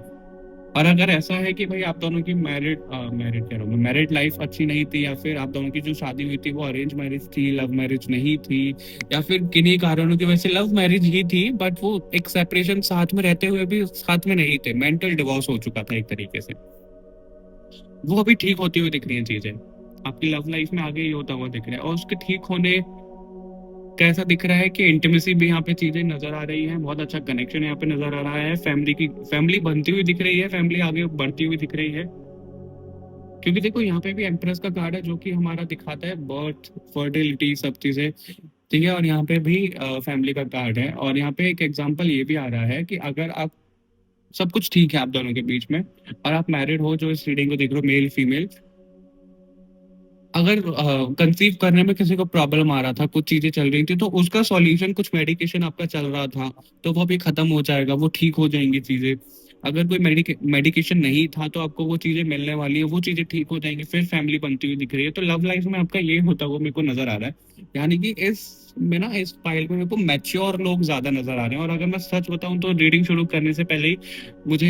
और अगर ऐसा है कि भाई आप दोनों की मैरिड कह रहा हूँ मैं, मैरिड लाइफ अच्छी नहीं थी, या फिर आप दोनों की जो शादी हुई थी वो अरेंज मैरिज थी, लव मैरिज नहीं थी, या फिर किन्हीं कारणों की वजह से लव मैरिज ही थी, बट वो एक सेपरेशन साथ में रहते हुए भी साथ में नहीं थे, मेंटल डिवोर्स हो चुका था एक तरीके से, वो अभी ठीक होती हुई दिख रही है चीजें। आपकी लव लाइफ में आगे ये होता हुआ दिख रहा है, और उसके ठीक होने कैसा दिख रहा है कि इंटीमेसी भी यहाँ पे चीजें नजर आ रही है, बहुत अच्छा कनेक्शन यहाँ पे नजर आ रहा है, फैमिली बनती हुई दिख रही है, फैमिली आगे बढ़ती हुई दिख रही है। क्योंकि देखो यहाँ पे भी एम्प्रेस का कार्ड है जो कि हमारा दिखाता है बर्थ, फर्टिलिटी, सब चीजें, ठीक है। और यहाँ पे भी फैमिली का कार्ड है, और यहाँ पे एक एग्जांपल ये भी आ रहा है कि अगर आप, सब कुछ ठीक है आप दोनों के बीच में, और आप मैरिड हो, जो इस रीडिंग को देख रहे हो, मेल फीमेल, अगर कंसीव करने में किसी को प्रॉब्लम आ रहा था, कुछ चीजें चल रही थी, तो उसका सॉल्यूशन कुछ मेडिकेशन आपका चल रहा था, तो वो भी खत्म हो जाएगा, वो ठीक हो जाएंगी चीजें। अगर कोई मेडिकेशन नहीं था तो आपको वो चीजें मिलने वाली है, वो चीजें ठीक हो जाएंगी, फिर फैमिली बनती हुई दिख रही है। तो लव लाइफ में आपका ये होता हुआ मेरे को नजर आ रहा है, यानी कि इस फाइल में मेरे को मैच्योर लोग ज्यादा नजर आ रहे हैं। और अगर मैं सच बताऊं तो रीडिंग शुरू करने से पहले ही मुझे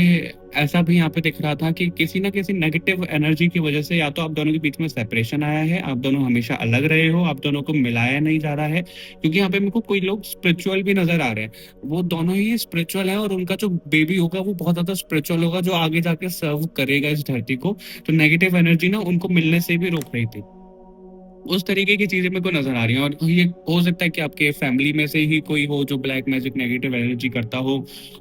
ऐसा भी यहाँ पे दिख रहा था कि किसी ना किसी नेगेटिव एनर्जी की वजह से या तो आप दोनों के बीच में सेपरेशन आया है, आप दोनों हमेशा अलग रहे हो, आप दोनों को मिलाया नहीं जा रहा है। क्योंकि यहाँ पे मेरे को कोई लोग स्पिरिचुअल भी नजर आ रहे हैं, वो दोनों ही स्पिरिचुअल हैं, और उनका जो बेबी होगा वो बहुत ज्यादा स्पिरिचुअल होगा, जो आगे जाके सर्व करेगा इस धरती को। तो नेगेटिव एनर्जी ना उनको मिलने से भी रोक रही थी, उस तरीके की चीजें मेरे को नजर आ रही हैं। और ये हो सकता है कि आपके फैमिली में से ही कोई हो जो ब्लैक मैजिक नेगेटिव एनर्जी करता हो,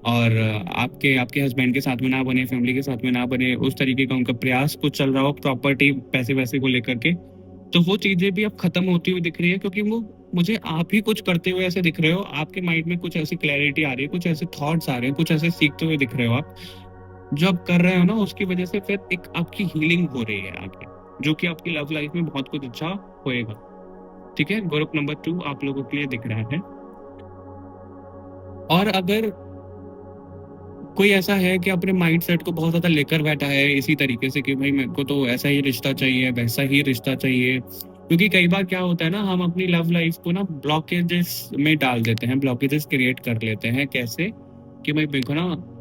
और आपके आपके हस्बैंड के साथ में ना बने, फैमिली के साथ में ना बने, उस तरीके का उनका प्रयास कुछ चल रहा हो प्रॉपर्टी पैसे वैसे को लेकर के। तो वो चीजें भी अब खत्म होती हुई दिख रही है, क्योंकि वो मुझे आप ही कुछ करते हुए ऐसे दिख रहे हो, आपके माइंड में कुछ ऐसी क्लैरिटी आ रही है, कुछ ऐसे थॉट्स आ रहे हैं, कुछ ऐसे सीखते हुए दिख रहे हो आप। जो आप कर रहे हो ना, उसकी वजह से फिर एक आपकी हीलिंग हो रही है आगे, जो कि आपकी लव लाइफ में बहुत कुछ अच्छा होएगा। ठीक है, ग्रुप नंबर 2 आप लोगों के लिए दिख रहा है। और अगर कोई ऐसा है कि अपने माइंड सेट को बहुत ज्यादा लेकर बैठा है इसी तरीके से कि भाई मेरे को तो ऐसा ही रिश्ता चाहिए, वैसा ही रिश्ता चाहिए, क्योंकि कई बार क्या होता है ना, हम अपनी लव लाइफ को ना ब्लॉकेजेस में डाल देते हैं, ब्लॉकेजेस क्रिएट कर लेते हैं। कैसे कि भाई मेरे को ना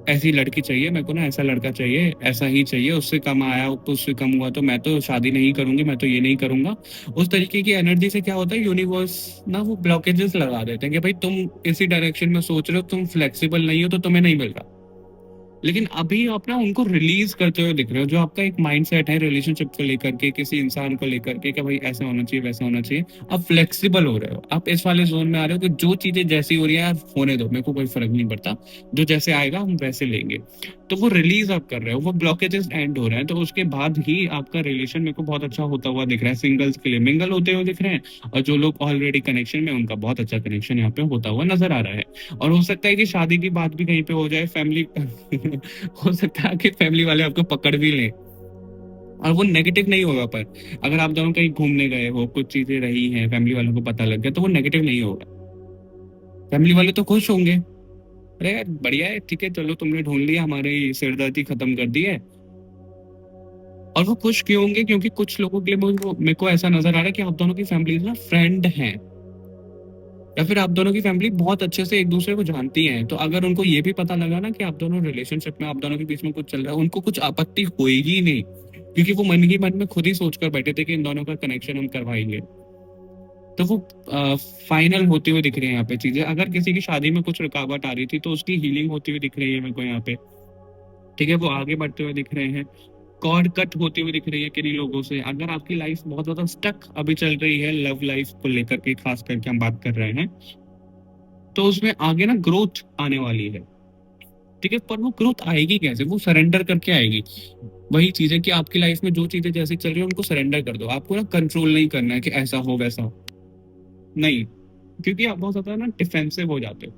ऐसी लड़की चाहिए, मेरे को ना ऐसा लड़का चाहिए, ऐसा ही चाहिए, उससे कम आया तो उससे कम हुआ तो मैं तो शादी नहीं करूंगी, मैं तो ये नहीं करूंगा। उस तरीके की एनर्जी से क्या होता है, यूनिवर्स ना वो ब्लॉकेजेस लगा देते हैं कि भाई तुम इसी डायरेक्शन में सोच रहे हो, तुम फ्लेक्सिबल नहीं हो, तो तुम्हें नहीं मिल रहा। लेकिन अभी आप ना उनको रिलीज करते हुए दिख रहे हो, जो आपका एक माइंडसेट है रिलेशनशिप को लेकर के, किसी इंसान को लेकर के, कि भाई ऐसा होना चाहिए, वैसा होना चाहिए। आप फ्लेक्सिबल हो रहे हो, आप इस वाले जोन में आ रहे हो कि जो चीजें जैसी हो रही है यार होने दो, मेरे को कोई फर्क नहीं पड़ता, जो जैसे आएगा हम वैसे लेंगे। तो वो रिलीज आप कर रहे हो, वो ब्लॉकेजेस एंड हो रहे हैं, तो उसके बाद ही आपका रिलेशन मेरे को बहुत अच्छा होता हुआ दिख रहा है। सिंगल्स के लिए मिंगल होते हुए दिख रहे हैं, और जो लोग ऑलरेडी कनेक्शन में, उनका बहुत अच्छा कनेक्शन यहाँ पे होता हुआ नजर आ रहा है। और हो सकता है कि शादी की बात भी कहीं पे हो जाए, फैमिली हो सकता है कि फैमिली वाले आपको पकड़ भी लें, और वो नेगेटिव नहीं होगा। पर अगर आप दोनों कहीं घूमने गए हो, कुछ चीजें रही हैं, फैमिली वालों को पता लग गया, तो वो नेगेटिव नहीं होगा, फैमिली वाले तो खुश होंगे, अरे यार बढ़िया है, ठीक है, चलो तुमने ढूंढ लिया, हमारी सिरदर्दी खत्म कर दी है। और वो खुश क्यों होंगे, क्योंकि कुछ लोगों के लिए मेरे को ऐसा नजर आ रहा है कि आप दोनों की फैमिली ना फ्रेंड हैं, या फिर आप दोनों की फैमिली बहुत अच्छे से एक दूसरे को जानती है। तो अगर उनको ये भी पता लगा ना कि आप दोनों रिलेशनशिप में, आप दोनों के बीच में कुछ चल रहा है, उनको कुछ आपत्ति होएगी नहीं, क्योंकि वो मन ही मन में खुद ही सोच कर बैठे थे कि इन दोनों का कनेक्शन हम करवाएंगे। तो वो फाइनल होते हुए दिख रही है यहाँ पे चीजें। अगर किसी की शादी में कुछ रुकावट आ रही थी, तो उसकी हीलिंग होती हुई दिख रही है मेरे को यहाँ पे, ठीक है, वो आगे बढ़ते हुए दिख रहे हैं। कॉर्ड कट होती हुई दिख रही है किन्हीं लोगों से। अगर आपकी लाइफ बहुत ज्यादा स्टक अभी चल रही है, लव लाइफ को लेकर के खास करके हम बात कर रहे हैं, तो उसमें आगे ना ग्रोथ आने वाली है। ठीक है, पर वो ग्रोथ आएगी कैसे? वो सरेंडर करके आएगी। वही चीज है कि आपकी लाइफ में जो चीजें जैसी चल रही है उनको सरेंडर कर दो। आपको ना कंट्रोल नहीं करना है कि ऐसा हो वैसा हो, नहीं। क्योंकि आप बहुत ज्यादा ना डिफेंसिव हो जाते हो,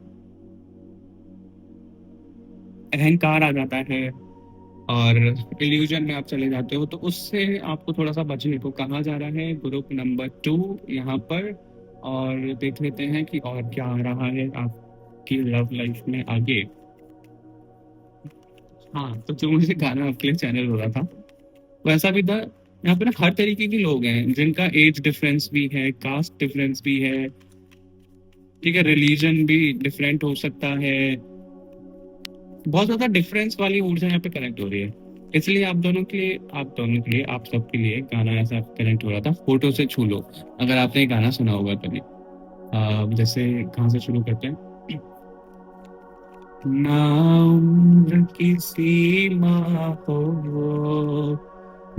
अहंकार आ जाता है, और इल्यूजन में आप चले जाते हो, तो उससे आपको थोड़ा सा बचने को कहा जा रहा है ग्रुप नंबर 2 यहाँ पर। और देख लेते हैं कि और क्या आ रहा है आपकी लव लाइफ में आगे। हाँ, तो जो मुझे गाना आपके लिए चैनल हो रहा था वैसा भी था। यहाँ पे ना हर तरीके के लोग हैं, जिनका एज डिफरेंस भी है, कास्ट डिफरेंस भी है, ठीक है, रिलीजन भी डिफरेंट हो सकता है। बहुत ज्यादा डिफरेंस वाली ऊर्जा यहाँ पे कनेक्ट हो रही है। इसलिए आप सबके लिए गाना ऐसा कनेक्ट हो रहा था, फोटो से छू लो। अगर आपने ये गाना सुना होगा कभी। जैसे कहाँ से शुरू करते हैं? ना उम्र की सीमा हो,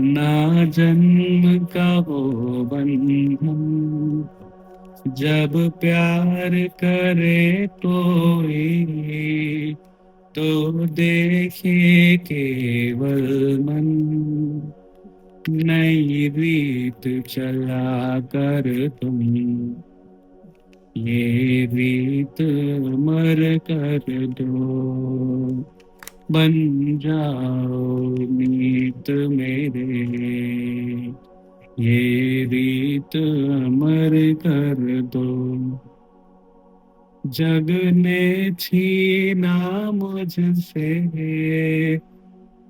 ना जन्म का हो बंधन, जब प्यार करे कोई तो देखे केवल मन, नई रीत चला कर तुम, ये रीत मर कर दो, बन जाओ मीत मेरे, ये रीत अमर कर दो। जग ने छीना मुझसे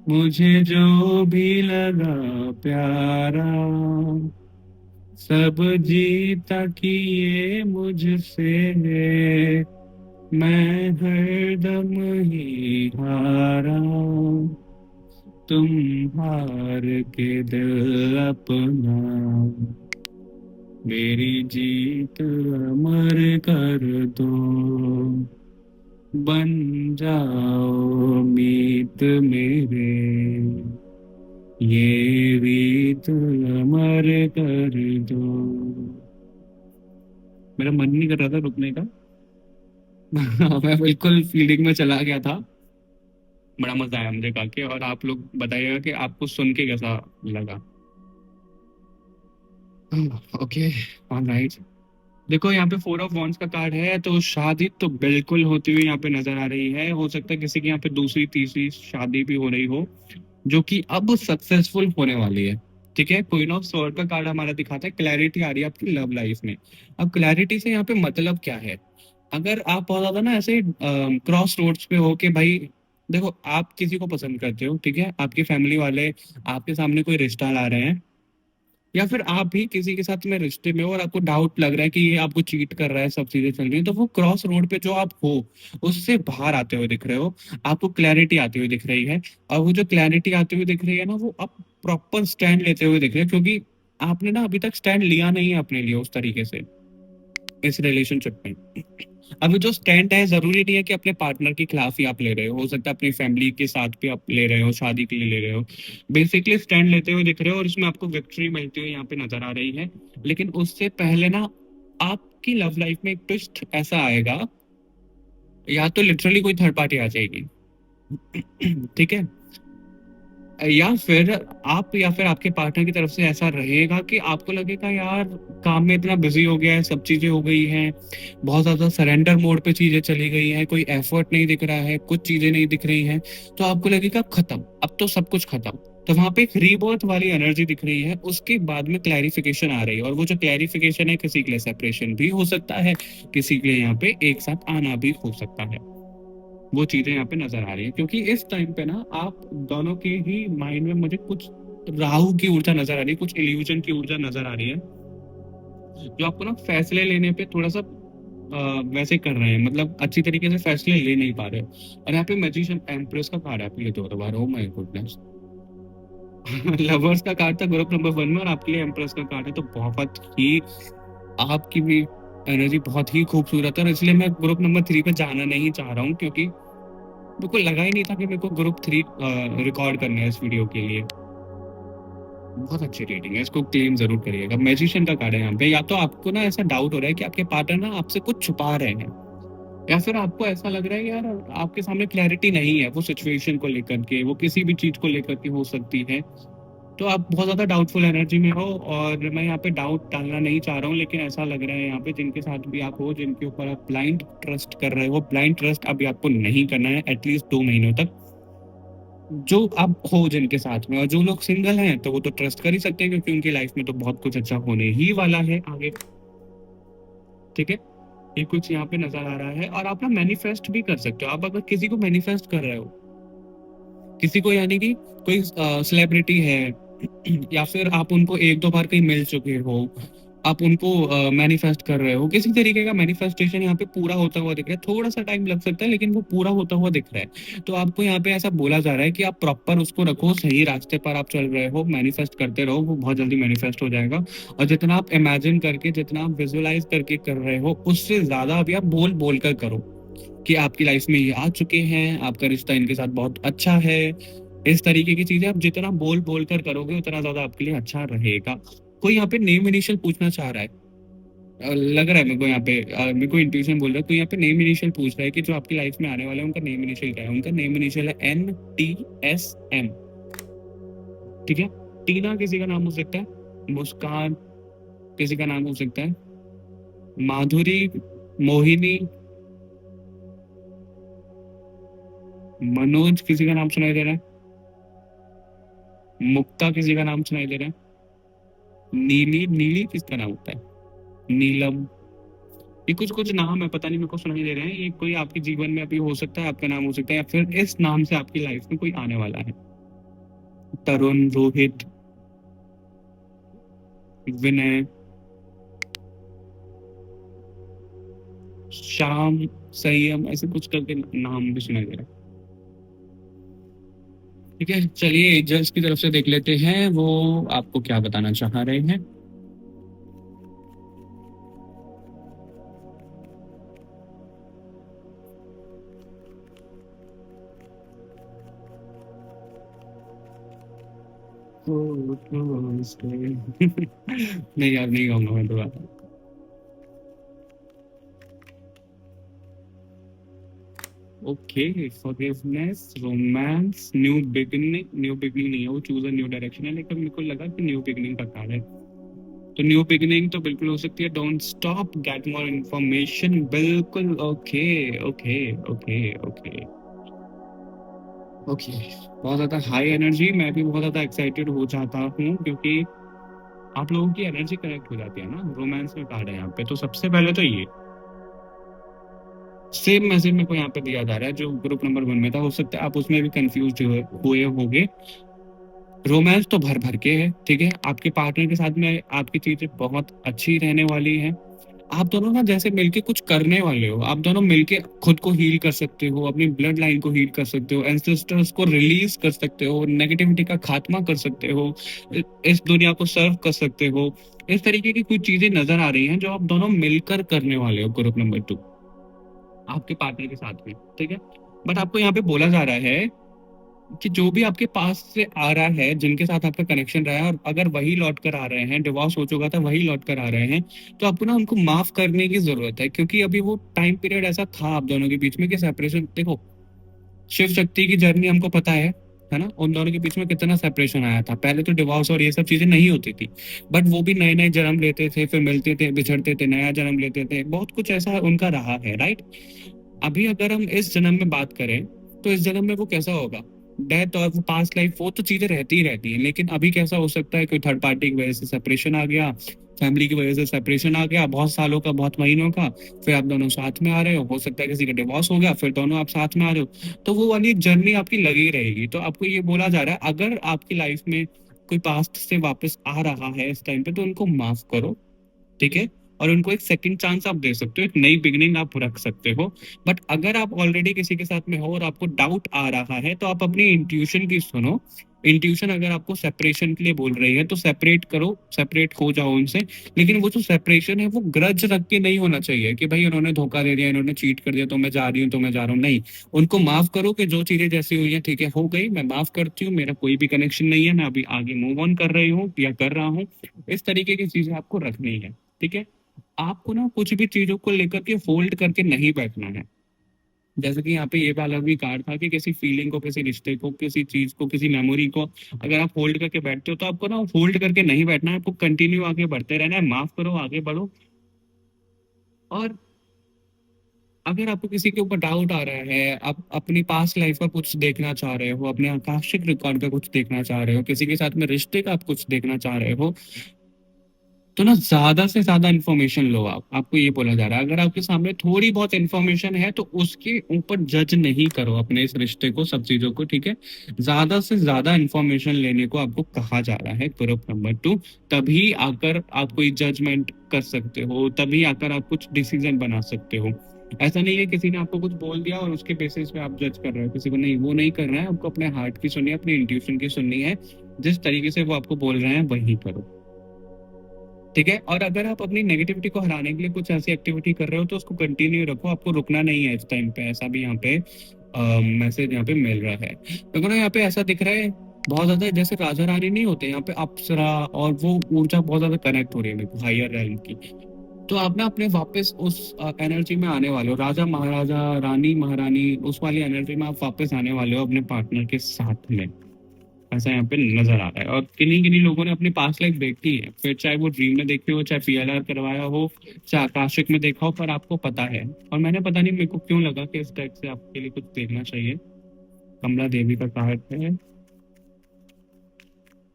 मुझे जो भी लगा प्यारा, सब जीता किए मुझसे, मैं हरदम ही हारा, तुम हार के दिल अपना, मेरी जीत अमर कर दो, बन जाओ मीत मेरे, ये रीत अमर कर दो। मेरा मन नहीं कर रहा था रुकने का। मैं बिल्कुल फील्डिंग में चला गया था। बड़ा मजा आया मुझे गा के, और आप लोग बताइएगा कि आपको सुन के कैसा लगा। Okay, alright. देखो यहाँ पे 4 ऑफ वॉन्ड्स का कार्ड है, तो शादी तो बिल्कुल होती हुई यहाँ पे नजर आ रही है। हो सकता है किसी की यहाँ पे दूसरी तीसरी शादी भी हो रही हो, जो कि अब सक्सेसफुल होने वाली है। ठीक है, क्वीन ऑफ स्वॉर्ड का कार्ड हमारा दिखाता है क्लैरिटी आ रही है आपकी लव लाइफ में। अब क्लैरिटी से यहाँ पे मतलब क्या है? अगर आप बहुत ज्यादा ना ऐसे क्रॉस रोड्स पे हो कि भाई, देखो आप किसी को पसंद करते हो, ठीक है, आपकी फैमिली वाले आपके सामने कोई रिश्ता ला रहे हैं, या फिर आप भी किसी के साथ में रिश्ते में हो और आपको डाउट लग रहा है कि ये आपको चीट कर रहा है, सब चीजें चल रही हैं, तो वो क्रॉस रोड पे जो आप हो उससे बाहर आते हुए दिख रहे हो, आपको क्लैरिटी आती हुई दिख रही है। और वो जो क्लैरिटी आती हुई दिख रही है ना, वो आप प्रॉपर स्टैंड लेते हुए दिख रहे हो, क्योंकि आपने ना अभी तक स्टैंड लिया नहीं है अपने लिए उस तरीके से इस रिलेशनशिप में। अभी जो स्टैंड है, जरूरी नहीं है कि अपने पार्टनर के खिलाफ ही आप ले रहे हो सकता है अपनी फैमिली के साथ भी आप ले रहे हो, शादी के लिए ले रहे हो। बेसिकली स्टैंड लेते हुए दिख रहे हो, और इसमें आपको विक्ट्री मिलती हुई यहाँ पे नजर आ रही है। लेकिन उससे पहले ना, आपकी लव लाइफ में एक ट्विस्ट ऐसा आएगा, या तो लिटरली कोई थर्ड पार्टी आ जाएगी। ठीक है, या फिर आपके पार्टनर की तरफ से ऐसा रहेगा कि आपको लगेगा यार काम में इतना बिजी हो गया है, सब चीजें हो गई हैं, बहुत ज्यादा सरेंडर मोड पे चीजें चली गई हैं, कोई एफर्ट नहीं दिख रहा है, कुछ चीजें नहीं दिख रही हैं, तो आपको लगेगा खत्म, अब तो सब कुछ खत्म। तो वहां पे एक रीबर्थ वाली एनर्जी दिख रही है, उसके बाद में क्लैरिफिकेशन आ रही है, और वो जो क्लैरिफिकेशन है किसी के लिए सेपरेशन भी हो सकता है, किसी के लिए यहाँ पे एक साथ आना भी हो सकता है। वो चीजें यहाँ पे नजर आ रही है, क्योंकि इस टाइम पे ना आप दोनों के ही माइंड में मुझे कुछ राहु की ऊर्जा नजर आ रही है, कुछ इल्यूजन की ऊर्जा नजर आ रही है, जो आपको ना फैसले लेने पे थोड़ा सा वैसे कर रहे हैं, मतलब अच्छी तरीके से फैसले ले नहीं पा रहे। और यहाँ पे मैजिशियन एम्प्रेस का कार्ड है आपके लिए 2 बार। Oh my goodness. लवर्स का कार्ड था ग्रुप नंबर 1 में, और आपके लिए एम्प्रेस का कार्ड है, तो बहुत ही आपकी भी एनर्जी बहुत ही खूबसूरत है, और इसलिए मैं ग्रुप नंबर 3 पे जाना नहीं चाह रहा हूँ, क्योंकि मेरे को लगा ही नहीं था कि मेरे को ग्रुप 3 रिकॉर्ड करना है इस वीडियो के लिए। बहुत अच्छी रेटिंग है, इसको क्लेम जरूर करिएगा। मैजिशियन का कार्ड है यहाँ पे, या तो आपको ना ऐसा डाउट हो रहा है कि आपके पार्टनर ना आपसे कुछ छुपा रहे हैं, या फिर आपको ऐसा लग रहा है यार आपके सामने क्लैरिटी नहीं है वो सिचुएशन को लेकर के, वो किसी भी चीज को लेकर के हो सकती है, तो आप बहुत ज्यादा डाउटफुल एनर्जी में हो। और मैं यहाँ पे डाउट डालना नहीं चाह रहा हूँ, लेकिन ऐसा लग रहा है यहाँ पे जिनके साथ भी आप हो, जिनके ऊपर आप ब्लाइंड ट्रस्ट कर रहे हो, ब्लाइंड ट्रस्ट अभी आपको नहीं करना है एटलीस्ट 2 महीनों तक। जो आप हो जिनके साथ में, और जो लोग सिंगल हैं तो वो तो ट्रस्ट कर ही सकते हैं, क्योंकि उनकी लाइफ में तो बहुत कुछ अच्छा होने ही वाला है आगे। ठीक है, ये कुछ यहाँ पे नजर आ रहा है। और आप ना मैनिफेस्ट भी कर सकते हो। आप अगर किसी को मैनिफेस्ट कर रहे हो, किसी को यानी कि कोई सेलिब्रिटी है, या फिर आप उनको एक दो बार कहीं मिल चुके हो, आप उनको मैनिफेस्ट कर रहे हो, किसी तरीके का मैनिफेस्टेशन यहाँ पे पूरा होता हुआ दिख रहा है। थोड़ा सा टाइम लग सकता है लेकिन वो पूरा होता हुआ दिख रहा है। तो आपको यहाँ पे ऐसा बोला जा रहा है कि आप प्रॉपर उसको रखो, सही रास्ते पर आप चल रहे हो, मैनिफेस्ट करते रहो, वो बहुत जल्दी मैनिफेस्ट हो जाएगा। और जितना आप इमेजिन करके, जितना आप विजुअलाइज करके कर रहे हो, उससे ज्यादा अभी आप बोल बोल कर करो कि आपकी लाइफ में ये आ चुके हैं, आपका रिश्ता इनके साथ बहुत अच्छा है। इस तरीके की चीजें आप जितना बोल बोल कर करोगे उतना ज्यादा आपके लिए अच्छा रहेगा। कोई यहाँ पे नेम इनिशियल पूछना चाह रहा है। लग रहा है मेरे को यहाँ पे, मेरे को इंट्यूशन बोल रहा है, तो यहाँ पे नेम इनिशियल पूछ रहा है कि जो आपकी लाइफ में आने वाला है उनका नेम इनिशियल क्या है। उनका नेम इनिशियल है NTSM। ठीक है, टीना किसी का नाम हो सकता है, मुस्कान किसी का नाम हो सकता है, माधुरी, मोहिनी, मनोज किसी का नाम सुनाई दे रहा है, मुक्ता किसी का नाम सुनाई दे रहा है, नीली, नीली किसका नाम होता है, नीलम। ये कुछ कुछ नाम है, पता नहीं मेरे को सुनाई दे रहे हैं। ये कोई आपके जीवन में अभी हो सकता है, आपका नाम हो सकता है, या फिर इस नाम से आपकी लाइफ में कोई आने वाला है। तरुण, रोहित, विनय, श्याम, संयम, ऐसे कुछ करके नाम भी सुनाई दे रहा है। ठीक है, चलिए एंजल्स की तरफ से देख लेते हैं वो आपको क्या बताना चाह रहे हैं। नहीं यार, नहीं गाऊंगा मैं दोबारा। Okay, forgiveness, romance, new beginning. New beginning नहीं है वो, चूज अ न्यू डायरेक्शन है, लेकिन मेरे को लगा कि न्यू बिगिनिंग का कार्ड है। तो न्यू बिगिनिंग तो बिल्कुल हो सकती है। Don't stop, get more information, बिल्कुल। Okay okay okay okay okay, बहुत ज्यादा हाई एनर्जी। मैं भी बहुत ज्यादा एक्साइटेड हो जाता हूँ, क्योंकि आप लोगों की एनर्जी कनेक्ट हो जाती है ना। रोमांस में कार्ड है यहाँ पे, तो सबसे पहले तो ये सेम मैसेज मेरे को यहाँ पे दिया जा रहा है जो ग्रुप नंबर 1 में था। हो सकता है आप उसमें भी कंफ्यूज हुए होगे। रोमांस तो भर भर के है, ठीक है। आपके पार्टनर के साथ में आपकी चीजें बहुत अच्छी रहने वाली हैं। आप दोनों ना जैसे मिलके कुछ करने वाले हो, आप दोनों मिलके खुद को हील कर सकते हो, अपनी ब्लड लाइन को हील कर सकते हो, एंसेस्टर्स को रिलीज कर सकते हो, नेगेटिविटी का खात्मा कर सकते हो, इस दुनिया को सर्व कर सकते हो। इस तरीके की कुछ चीजें नजर आ रही हैं जो आप दोनों मिलकर करने वाले हो ग्रुप नंबर 2 आपके पार्टनर के साथ में। ठीक है, बट आपको यहाँ पे बोला जा रहा है कि जो भी आपके पास से आ रहा है, जिनके साथ आपका कनेक्शन रहा है, और अगर वही लौट कर आ रहे हैं, डिवोर्स हो चुका था वही लौट कर आ रहे हैं, तो आपको ना उनको माफ करने की जरूरत है। क्योंकि अभी वो टाइम पीरियड ऐसा था आप दोनों के बीच में कि सेपरेशन, देखो शिव शक्ति की जर्नी हमको पता है ना, उन दोनों के बीच में कितना सेपरेशन आया था। पहले तो डिवोर्स और ये सब चीजें नहीं होती थी, बट वो भी नए नए जन्म लेते थे, फिर मिलते थे, बिछड़ते थे, नया जन्म लेते थे, बहुत कुछ ऐसा उनका रहा है, राइट। अभी अगर हम इस जन्म में बात करें, तो इस जन्म में वो कैसा होगा, डेथ और वो पास्ट लाइफ, वो तो चीजें रहती ही रहती हैं। लेकिन अभी कैसा हो सकता है, कोई थर्ड पार्टी की वजह से सेपरेशन आ गया, फैमिली की वजह से सेपरेशन आ गया, बहुत सालों का, बहुत महीनों का, फिर आप दोनों साथ में आ रहे हो सकता है किसी का डिवोर्स हो गया, फिर दोनों आप साथ में आ रहे हो, तो वो वाली जर्नी आपकी लगी रहेगी। तो आपको ये बोला जा रहा है, अगर आपकी लाइफ में कोई पास्ट से वापस आ रहा है इस टाइम पे, तो उनको माफ करो, ठीक है। और उनको एक सेकंड चांस आप दे सकते हो, एक नई बिगनिंग आप रख सकते हो। बट अगर आप ऑलरेडी किसी के साथ में हो और आपको डाउट आ रहा है, तो आप अपनी इंट्यूशन की सुनो। इंट्यूशन अगर आपको सेपरेशन के लिए बोल रही है तो सेपरेट करो, सेपरेट हो जाओ उनसे। लेकिन वो जो सेपरेशन है वो ग्रज रख के नहीं होना चाहिए कि भाई उन्होंने धोखा दे दिया, इन्होंने चीट कर दिया, तो मैं जा रही हूँ, तो मैं जा रहा हूँ, नहीं। उनको माफ करो कि जो चीजें जैसी हुई है, ठीक है, हो गई, मैं माफ करती हूँ, मेरा कोई भी कनेक्शन नहीं है, मैं अभी आगे मूव ऑन कर रही हूँ या कर रहा हूँ। इस तरीके की चीजें आपको रखनी है, ठीक है। आपको ना कुछ भी चीजों को लेकर के होल्ड करके नहीं बैठना है। जैसे कि यहाँ पे ये वाला भी कार्ड था कि किसी फीलिंग को, किसी रिश्ते को, किसी चीज को, किसी मेमोरी को अगर आप होल्ड करके बैठते हो तो आपको ना होल्ड करके नहीं बैठना है, आपको कंटिन्यू आगे बढ़ते रहना है, माफ करो, आगे बढ़ो। और अगर आपको किसी के ऊपर डाउट आ रहा है, आप अपनी पास्ट लाइफ का कुछ देखना चाह रहे हो, अपने आकाशिक रिकॉर्ड का कुछ देखना चाह रहे हो, किसी के साथ में रिश्ते का आप कुछ देखना चाह रहे हो, तो ना ज्यादा से ज्यादा इन्फॉर्मेशन लो। आपको ये बोला जा रहा है, अगर आपके सामने थोड़ी बहुत इन्फॉर्मेशन है तो उसके ऊपर जज नहीं करो अपने इस रिश्ते को, सब चीजों को, ठीक है। ज्यादा से ज्यादा इन्फॉर्मेशन लेने को आपको कहा जा रहा है, ग्रुप नंबर 2। तभी आकर आप कोई जजमेंट कर सकते हो, तभी आकर आप कुछ डिसीजन बना सकते हो। ऐसा नहीं है किसी ने आपको कुछ बोल दिया और उसके बेसिस पे आप जज कर रहे हो किसी को, नहीं, वो नहीं करना है। आपको अपने हार्ट की सुननी है, अपने इंट्यूशन की सुननी है, जिस तरीके से वो आपको बोल रहे हैं वही करो, ठीक है। और अगर आप अपनी नेगेटिविटी को हराने के लिए कुछ ऐसी एक्टिविटी कर रहे हो तो उसको कंटिन्यू रखो, आपको रुकना नहीं है इस टाइम पे। ऐसा भी यहाँ पे मैसेज यहाँ पे मिल रहा है, क्योंकि ना यहाँ पे ऐसा दिख रहा है बहुत ज्यादा, जैसे राजा रानी नहीं होते यहाँ पे, अप्सरा, और वो ऊर्जा बहुत ज्यादा कनेक्ट हो रही है मेरे को हायर रैंक की। तो आप ना अपने वापस उस एनर्जी में आने वाले हो, राजा महाराजा, रानी महारानी, उस वाली एनर्जी में आप वापस आने वाले हो अपने पार्टनर के साथ में। ऐसा यहाँ पे नजर आ रहा है। और किन्हीं किन्हीं लोगों ने अपनी पास्ट लाइफ देखी है, फिर चाहे वो ड्रीम में देखी हो, चाहे पीएलआर करवाया हो, चाहे आकाशिक में देखा हो, पर आपको पता है। और मैंने पता नहीं मेरे को क्यों लगा कि इस टाइप से आपके लिए कुछ देखना चाहिए। कमला देवी का कार्ड है।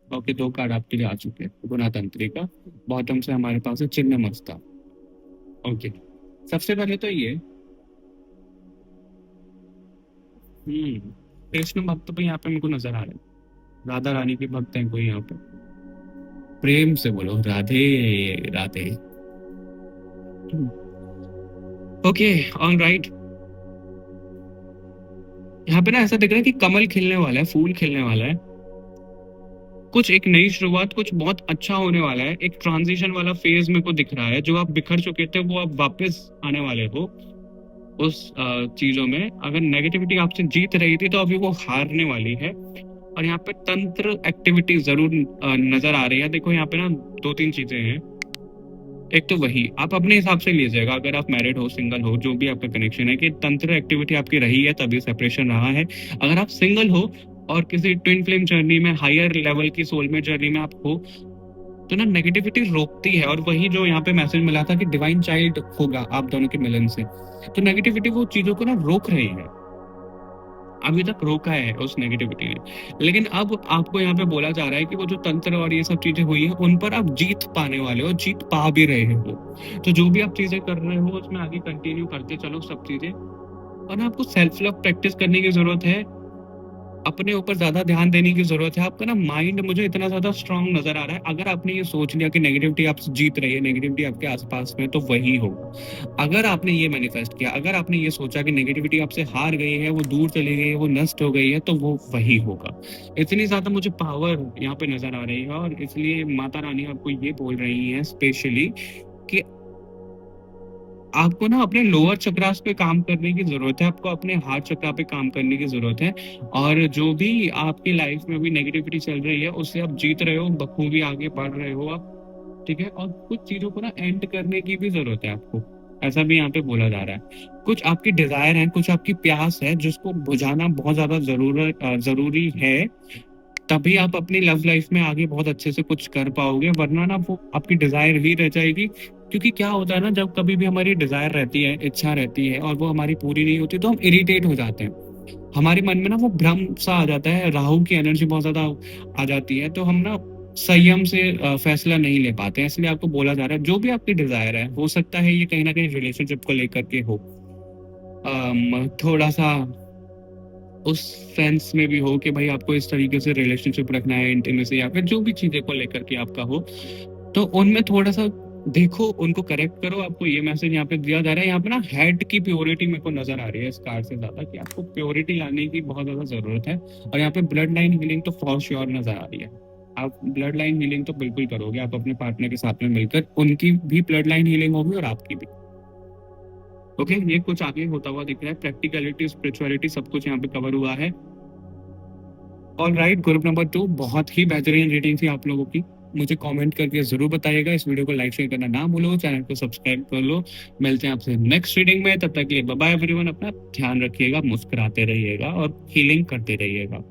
ओके, 2 कार्ड आपके लिए आ चुके हैं। गुना तंत्री का बॉटम से हमारे पास है चिन्ह मस्ता। ओके, सबसे पहले तो ये कृष्ण भक्त तो यहाँ पे मेरे को नजर आ रहे हैं, राधा रानी के भक्त हैं कोई यहाँ पे। प्रेम से बोलो Radhe Radhe. Okay, all right. यहाँ पे ना ऐसा दिख रहा है कि कमल खिलने वाला है, फूल खिलने वाला है, कुछ एक नई शुरुआत, कुछ बहुत अच्छा होने वाला है। एक ट्रांजिशन वाला फेज मेरे को दिख रहा है। जो आप बिखर चुके थे वो आप वापस आने वाले हो उस चीजों में। अगर नेगेटिविटी आपसे जीत रही थी तो अभी वो हारने वाली है। और यहाँ पे तंत्र एक्टिविटी जरूर नजर आ रही है। देखो यहाँ पे ना 2-3 चीजें हैं। एक तो वही आप अपने हिसाब से लीजिएगा, अगर आप मैरिड हो, सिंगल हो, जो भी आपका कनेक्शन है, कि तंत्र एक्टिविटी आपकी रही है तभी सेपरेशन रहा है। अगर आप सिंगल हो और किसी ट्विन फ्लेम जर्नी में, हायर लेवल की सोलमेट जर्नी में आप हो, तो ना नेगेटिविटी रोकती है। और वही जो यहाँ पे मैसेज मिला था कि डिवाइन चाइल्ड होगा आप दोनों के मिलन से, तो नेगेटिविटी वो चीजों को ना रोक रही है, अभी तक रोका है उस नेगेटिविटी ने। लेकिन अब आपको यहाँ पे बोला जा रहा है कि वो जो तंत्र और ये सब चीजें हुई है उन पर आप जीत पाने वाले हो, जीत पा भी रहे हो। तो जो भी आप चीजें कर रहे हो उसमें आगे कंटिन्यू करते चलो सब चीजें। और ना आपको सेल्फ लव प्रैक्टिस करने की जरूरत है, अपने ऊपर ज्यादा ध्यान देने की जरूरत है। आपका ना माइंड मुझे इतना ज्यादा स्ट्रांग नजर आ रहा है। अगर आपने ये सोच लिया कि नेगेटिविटी आपसे जीत रही है, नेगेटिविटी आपके आसपास में, तो वही होगा। अगर आपने ये मैनिफेस्ट किया, अगर आपने ये सोचा कि नेगेटिविटी आपसे हार गई है, वो दूर चली गई है, वो नष्ट हो गई है, तो वो वही होगा। इतनी ज्यादा मुझे पावर यहाँ पे नजर आ रही है। और इसलिए माता रानी आपको ये बोल रही है स्पेशली कि आपको ना अपने लोअर चक्रास पे काम करने की जरूरत है, आपको अपने हार्ट चक्रा पे काम करने की जरूरत है। और जो भी आपकी लाइफ में भी नेगेटिविटी चल रही है उससे आप जीत रहे हो, बखूबी आगे बढ़ रहे हो आप, ठीक है। और कुछ चीजों को ना एंड करने की भी जरूरत है आपको, ऐसा भी यहाँ पे बोला जा रहा है। कुछ आपकी डिजायर है, कुछ आपकी प्यास है जिसको बुझाना बहुत ज्यादा जरूरी है। तभी आप अपनी लव लाइफ में आगे बहुत अच्छे से कुछ कर पाओगे, वरना ना वो आपकी डिजायर ही रह जाएगी। क्योंकि क्या होता है ना, जब कभी भी हमारी डिजायर रहती है, इच्छा रहती है, और वो हमारी पूरी नहीं होती तो हम इरिटेट हो जाते हैं। हमारे मन में ना वो भ्रम सा आ जाता है, राहु की एनर्जी बहुत ज्यादा आ जाती है, तो हम ना संयम से फैसला नहीं ले पाते हैं। इसलिए आपको बोला जा रहा है जो भी आपकी डिजायर है, हो सकता है ये कहीं ना कहीं रिलेशनशिप को लेकर के हो, थोड़ा सा उस सेंस में भी हो कि भाई आपको इस तरीके से रिलेशनशिप रखना है, इंटीमेसी, या फिर जो भी चीजें को लेकर के आपका हो, तो उनमें थोड़ा सा देखो, उनको करेक्ट करो। आपको ये मैसेज यहाँ पे दिया जा रहा है। यहाँ पे ना हेड की प्योरिटी मेरे को नजर आ रही है इस कार्ड से ज्यादा, कि आपको प्योरिटी लाने की बहुत ज्यादा जरूरत है। और यहाँ पे ब्लड लाइन हीलिंग तो फॉर श्योर नजर आ रही है। आप ब्लड लाइन हीलिंग तो बिल्कुल करोगे, आप अपने पार्टनर के साथ में मिलकर, उनकी भी ब्लड लाइन हीलिंग होगी और आपकी भी। ओके, ये कुछ आगे होता हुआ दिख रहा है। प्रैक्टिकलिटी, स्पिरिचुअलिटी, सब कुछ यहाँ पे कवर हुआ है। ऑल राइट, ग्रुप नंबर 2, बहुत ही बेहतरीन रीडिंग थी आप लोगों की। मुझे कमेंट करके जरूर बताइएगा। इस वीडियो को लाइक शेयर करना ना भूलो, चैनल को सब्सक्राइब कर लो। मिलते हैं आपसे नेक्स्ट रीडिंग में, तब तक के लिए बाय बाय एवरीवन। अपना ध्यान रखिएगा, मुस्कुराते रहिएगा और हीलिंग करते रहिएगा।